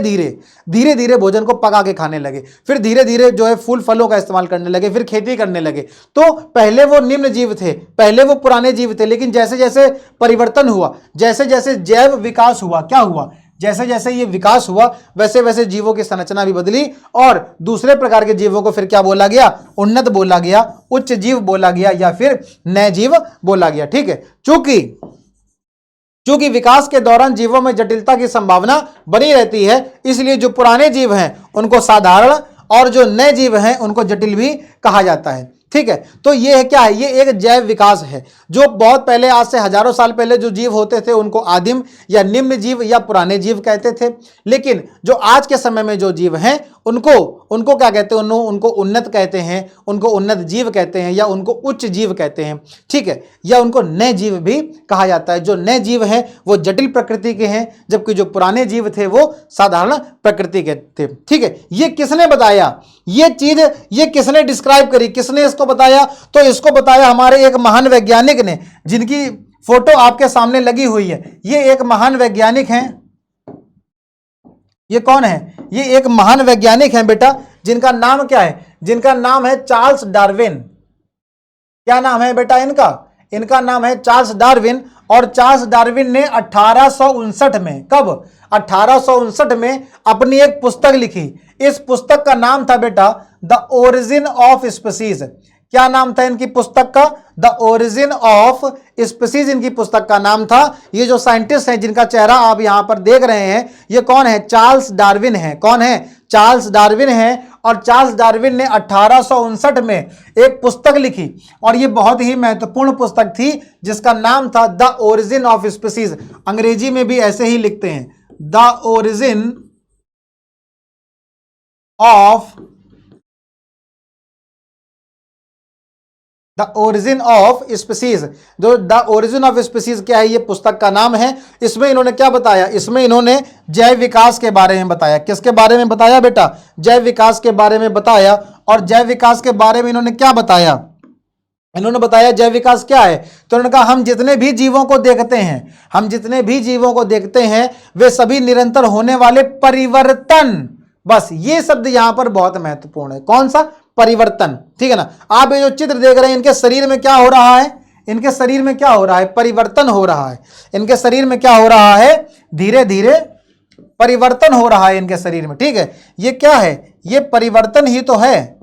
धीरे भोजन को पका के खाने लगे, फिर धीरे धीरे जो है फूल फलों का इस्तेमाल करने लगे, फिर खेती करने लगे। तो पहले वो निम्न जीव थे, पहले वो पुराने जीव थे, लेकिन जैसे जैसे परिवर्तन हुआ, जैसे जैसे जैव विकास हुआ, क्या हुआ? जैसे जैसे ये विकास हुआ वैसे वैसे जीवों की संरचना भी बदली, और दूसरे प्रकार के जीवों को फिर क्या बोला गया? उन्नत बोला गया, उच्च जीव बोला गया, या फिर नए जीव बोला गया। ठीक है, चूंकि विकास के दौरान जीवों में जटिलता की संभावना बनी रहती है, इसलिए जो पुराने जीव हैं उनको साधारण और जो नए जीव हैं उनको जटिल भी कहा जाता है। ठीक है, तो ये है क्या है? ये एक जैव विकास है। जो बहुत पहले, आज से हजारों साल पहले जो जीव होते थे उनको आदिम या निम्न जीव या पुराने जीव कहते थे, लेकिन जो आज के समय में जो जीव हैं उनको क्या कहते हैं? उनको उन्नत कहते हैं, उनको उन्नत जीव कहते हैं, या उनको उच्च जीव कहते हैं। ठीक है, या उनको नए जीव भी कहा जाता है। जो नए जीव हैं वो जटिल प्रकृति के हैं, जबकि जो पुराने जीव थे वो साधारण प्रकृति के थे। ठीक है, ये किसने बताया? ये चीज ये किसने डिस्क्राइब करी, किसने इसको बताया? तो इसको बताया हमारे एक महान वैज्ञानिक ने, जिनकी फोटो आपके सामने लगी हुई है। ये एक महान वैज्ञानिक हैं। ये कौन है? ये एक महान वैज्ञानिक हैं बेटा, जिनका नाम क्या है? जिनका नाम है चार्ल्स डार्विन। क्या नाम है बेटा इनका? इनका नाम है चार्ल्स डार्विन। और चार्ल्स डार्विन ने 1859 में, कब? 1859 में अपनी एक पुस्तक लिखी। इस पुस्तक का नाम था बेटा द ओरिजिन ऑफ स्पीसीज। क्या नाम था इनकी पुस्तक का? द ओरिजिन ऑफ स्पीसीज इनकी पुस्तक का नाम था। ये जो साइंटिस्ट हैं जिनका चेहरा आप यहां पर देख रहे हैं, ये कौन है? चार्ल्स डार्विन है। कौन है? चार्ल्स डार्विन है। और चार्ल्स डार्विन ने 1859 में एक पुस्तक लिखी, और ये बहुत ही महत्वपूर्ण पुस्तक थी, जिसका नाम था द ओरिजिन ऑफ स्पीसीज। अंग्रेजी में भी ऐसे ही लिखते हैं, द ओरिजिन ऑफ स्पीसीज। जो द ओरिजिन ऑफ स्पीसीज क्या है? ये पुस्तक का नाम है। इसमें इन्होंने क्या बताया? इसमें इन्होंने जैव विकास के बारे में बताया। किसके बारे में बताया बेटा? जैव विकास के बारे में बताया। और जैव विकास के बारे में इन्होंने क्या बताया? इन्होंने बताया जैव विकास क्या है। तो उन्होंने कहा हम जितने भी जीवों को देखते हैं वे सभी निरंतर होने वाले परिवर्तन, बस ये शब्द यहां पर बहुत महत्वपूर्ण है। कौन सा? परिवर्तन। ठीक है ना। आप ये जो चित्र देख रहे हैं, इनके शरीर में क्या हो रहा है? इनके शरीर में क्या हो रहा है? परिवर्तन हो रहा है। इनके शरीर में क्या हो रहा है? धीरे धीरे परिवर्तन हो रहा है इनके शरीर में। ठीक है, ये क्या है? ये परिवर्तन ही तो है।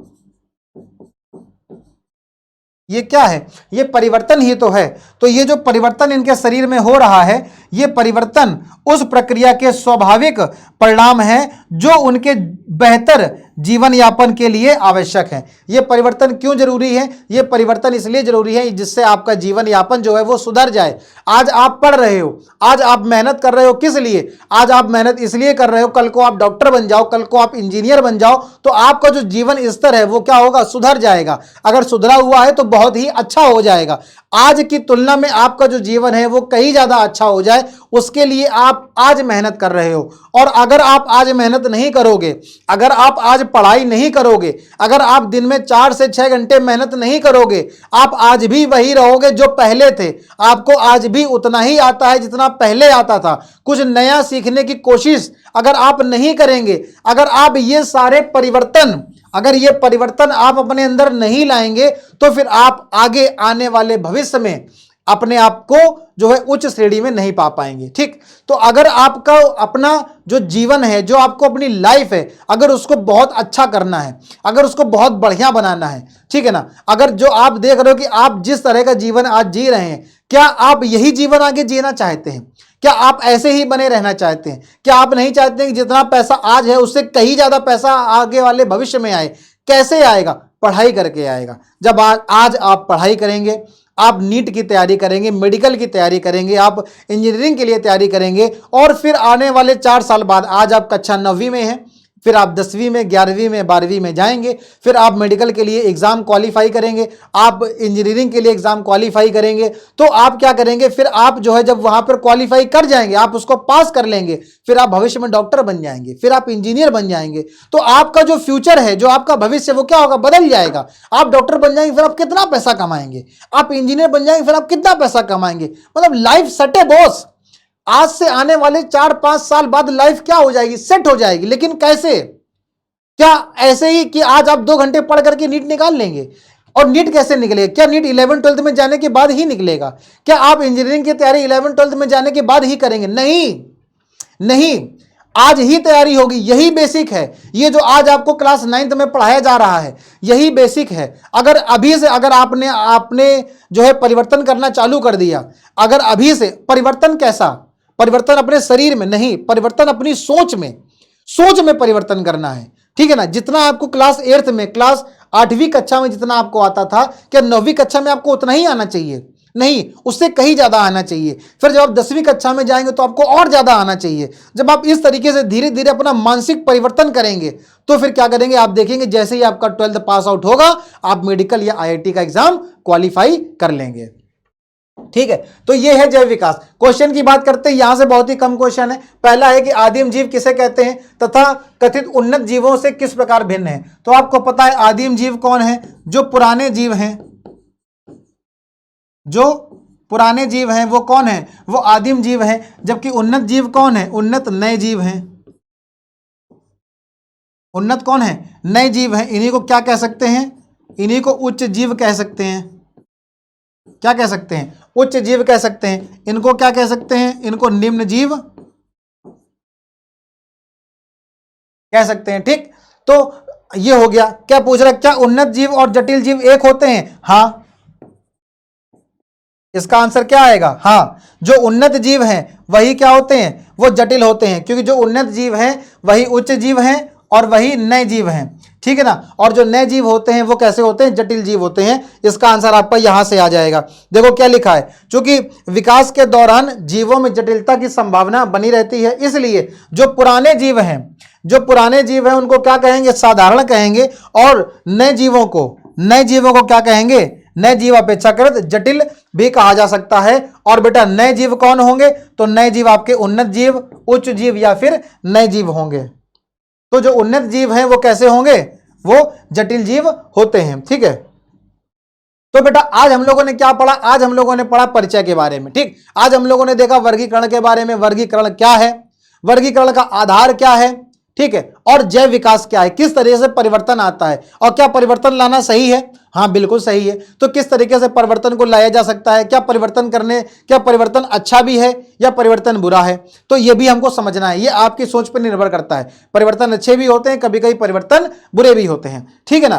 ये क्या है? ये परिवर्तन ही तो है। तो ये जो परिवर्तन इनके शरीर में हो रहा है, ये परिवर्तन उस प्रक्रिया के स्वाभाविक परिणाम है जो उनके बेहतर जीवन यापन के लिए आवश्यक है। ये परिवर्तन क्यों जरूरी है? ये परिवर्तन इसलिए जरूरी है जिससे आपका जीवन यापन जो है वो सुधर जाए। आज आप पढ़ रहे हो, आज आप मेहनत कर रहे हो, किस लिए? आज आप मेहनत इसलिए कर रहे हो कल को आप डॉक्टर बन जाओ, कल को आप इंजीनियर बन जाओ, तो आपका जो जीवन स्तर है वो क्या होगा? सुधर जाएगा। अगर सुधरा हुआ है तो बहुत ही अच्छा हो जाएगा। आज की तुलना में आपका जो जीवन है वो कहीं ज्यादा अच्छा हो जाए, उसके लिए आप आज मेहनत कर रहे हो। और अगर आप आज मेहनत नहीं करोगे, अगर आप आज पढ़ाई नहीं करोगे, अगर आप दिन में 4 से 6 घंटे मेहनत नहीं करोगे, आप आज भी वही रहोगे जो पहले थे। आपको आज भी उतना ही आता है जितना पहले आता था। कुछ नया सीखने की कोशिश अगर आप नहीं करेंगे, अगर आप ये सारे परिवर्तन, अगर ये परिवर्तन आप अपने अंदर नहीं लाएंगे, तो फिर आप आगे आने वाले भविष्य में अपने आप को जो है उच्च श्रेणी में नहीं पा पाएंगे। ठीक, तो अगर आपका अपना जो जीवन है, जो आपको अपनी लाइफ है, अगर उसको बहुत अच्छा करना है, अगर उसको बहुत बढ़िया बनाना है, ठीक है ना, अगर जो आप देख रहे हो कि आप जिस तरह का जीवन आज जी रहे हैं, क्या आप यही जीवन आगे जीना चाहते हैं? क्या आप ऐसे ही बने रहना चाहते हैं? क्या आप नहीं चाहते हैं कि जितना पैसा आज है उससे कहीं ज्यादा पैसा आगे वाले भविष्य में आए? कैसे आएगा? पढ़ाई करके आएगा। जब आज आप पढ़ाई करेंगे, आप नीट की तैयारी करेंगे, मेडिकल की तैयारी करेंगे, आप इंजीनियरिंग के लिए तैयारी करेंगे, और फिर आने वाले 4 साल बाद, आज आप कक्षा 9वीं में हैं, फिर आप 10वीं में, 11वीं में, 12वीं में जाएंगे, फिर आप मेडिकल के लिए एग्जाम क्वालिफाई करेंगे, आप इंजीनियरिंग के लिए एग्जाम क्वालिफाई करेंगे, तो आप क्या करेंगे? फिर आप जो है जब वहां पर क्वालिफाई कर जाएंगे, आप उसको पास कर लेंगे, फिर आप भविष्य में डॉक्टर बन जाएंगे, फिर आप इंजीनियर बन जाएंगे, तो आपका जो फ्यूचर है, जो आपका भविष्य, वो क्या होगा? बदल जाएगा। आप डॉक्टर बन जाएंगे, फिर आप कितना पैसा कमाएंगे? आप इंजीनियर बन जाएंगे, फिर आप कितना पैसा कमाएंगे? मतलब लाइफ सेट है बॉस। आज से आने वाले 4-5 साल बाद लाइफ क्या हो जाएगी? सेट हो जाएगी। लेकिन कैसे? क्या ऐसे ही कि आज आप 2 घंटे पढ़ करके नीट निकाल लेंगे? और नीट कैसे निकलेगा? क्या नीट 11-12 में जाने के बाद ही निकलेगा? क्या आप इंजीनियरिंग की तैयारी 11-12 में जाने के बाद ही करेंगे? नहीं, नहीं, आज ही तैयारी होगी। यही बेसिक है। ये जो आज आपको क्लास 9th में पढ़ाया जा रहा है, यही बेसिक है। अगर अभी से अगर आपने जो है परिवर्तन करना चालू कर दिया, अगर अभी से परिवर्तन, कैसा परिवर्तन? अपने शरीर में नहीं, परिवर्तन अपनी सोच में परिवर्तन करना है। ठीक है ना? जितना आपको क्लास 8th में, क्लास 8वीं कक्षा में जितना आपको आता था, क्या 9वीं कक्षा में आपको उतना ही आना चाहिए? नहीं, उससे कहीं ज्यादा आना चाहिए। फिर जब आप 10वीं कक्षा में जाएंगे तो आपको और ज्यादा आना चाहिए। जब आप इस तरीके से धीरे धीरे अपना मानसिक परिवर्तन करेंगे, तो फिर क्या करेंगे? आप देखेंगे जैसे ही आपका 12th पास आउट होगा, आप मेडिकल या IIT का एग्जाम क्वालिफाई कर लेंगे। ठीक है, तो ये है जैव विकास। क्वेश्चन की बात करते हैं, यहां से बहुत ही कम क्वेश्चन है। पहला है कि आदिम जीव किसे कहते हैं तथा कथित उन्नत जीवों से किस प्रकार भिन्न है? तो आपको पता है आदिम जीव कौन है? जो पुराने जीव हैं, जो पुराने जीव हैं वो कौन है? वो आदिम जीव हैं। जबकि उन्नत जीव कौन है? उन्नत नए जीव हैं। उन्नत कौन है? नए जीव हैं। इन्हीं को क्या कह सकते हैं? इन्हीं को उच्च जीव कह सकते हैं। क्या कह सकते हैं? उच्च जीव कह सकते हैं। इनको क्या कह सकते हैं? इनको निम्न जीव कह सकते हैं। ठीक, तो ये हो गया। क्या पूछ रहा है? क्या उन्नत जीव और जटिल जीव एक होते हैं? हाँ, इसका आंसर क्या आएगा? हाँ, जो उन्नत जीव हैं वही क्या होते हैं? वो जटिल होते हैं, क्योंकि जो उन्नत जीव हैं वही उच्च जीव हैं और वही नए जीव हैं। ठीक है ना? और जो नए जीव होते हैं वो कैसे होते हैं? जटिल जीव होते हैं। इसका आंसर आपका यहां से आ जाएगा। देखो क्या लिखा है, क्योंकि विकास के दौरान जीवों में जटिलता की संभावना बनी रहती है, इसलिए जो पुराने जीव हैं उनको क्या कहेंगे? साधारण कहेंगे। और नए जीवों को क्या कहेंगे? नए जीव अपेक्षाकृत जटिल भी कहा जा सकता है। और बेटा नए जीव कौन होंगे? तो नए जीव आपके उन्नत जीव, उच्च जीव या फिर नए जीव होंगे। तो जो उन्नत जीव हैं वो कैसे होंगे? वो जटिल जीव होते हैं। ठीक है, तो बेटा आज हम लोगों ने क्या पढ़ा? आज हम लोगों ने पढ़ा परिचय के बारे में। ठीक, आज हम लोगों ने देखा वर्गीकरण के बारे में। वर्गीकरण क्या है, वर्गीकरण का आधार क्या है, ठीक है, और जैव विकास क्या है, किस तरीके से परिवर्तन आता है, और क्या परिवर्तन लाना सही है? हाँ बिल्कुल सही है। तो किस तरीके से परिवर्तन को लाया जा सकता है? क्या परिवर्तन अच्छा भी है या परिवर्तन बुरा है? तो ये भी हमको समझना है। ये आपकी सोच पर निर्भर करता है। परिवर्तन अच्छे भी होते हैं, कभी कभी परिवर्तन बुरे भी होते हैं। ठीक है ना?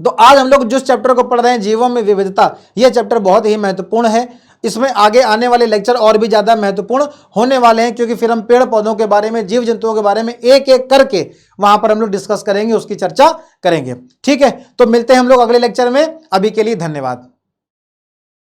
तो आज हम लोग जिस चैप्टर को पढ़ रहे हैं, जीवों में विविधता, यह चैप्टर बहुत ही महत्वपूर्ण है। इसमें आगे आने वाले लेक्चर और भी ज्यादा महत्वपूर्ण होने वाले हैं, क्योंकि फिर हम पेड़ पौधों के बारे में, जीव जंतुओं के बारे में एक एक करके वहां पर हम लोग डिस्कस करेंगे, उसकी चर्चा करेंगे। ठीक है, तो मिलते हैं हम लोग अगले लेक्चर में। अभी के लिए धन्यवाद।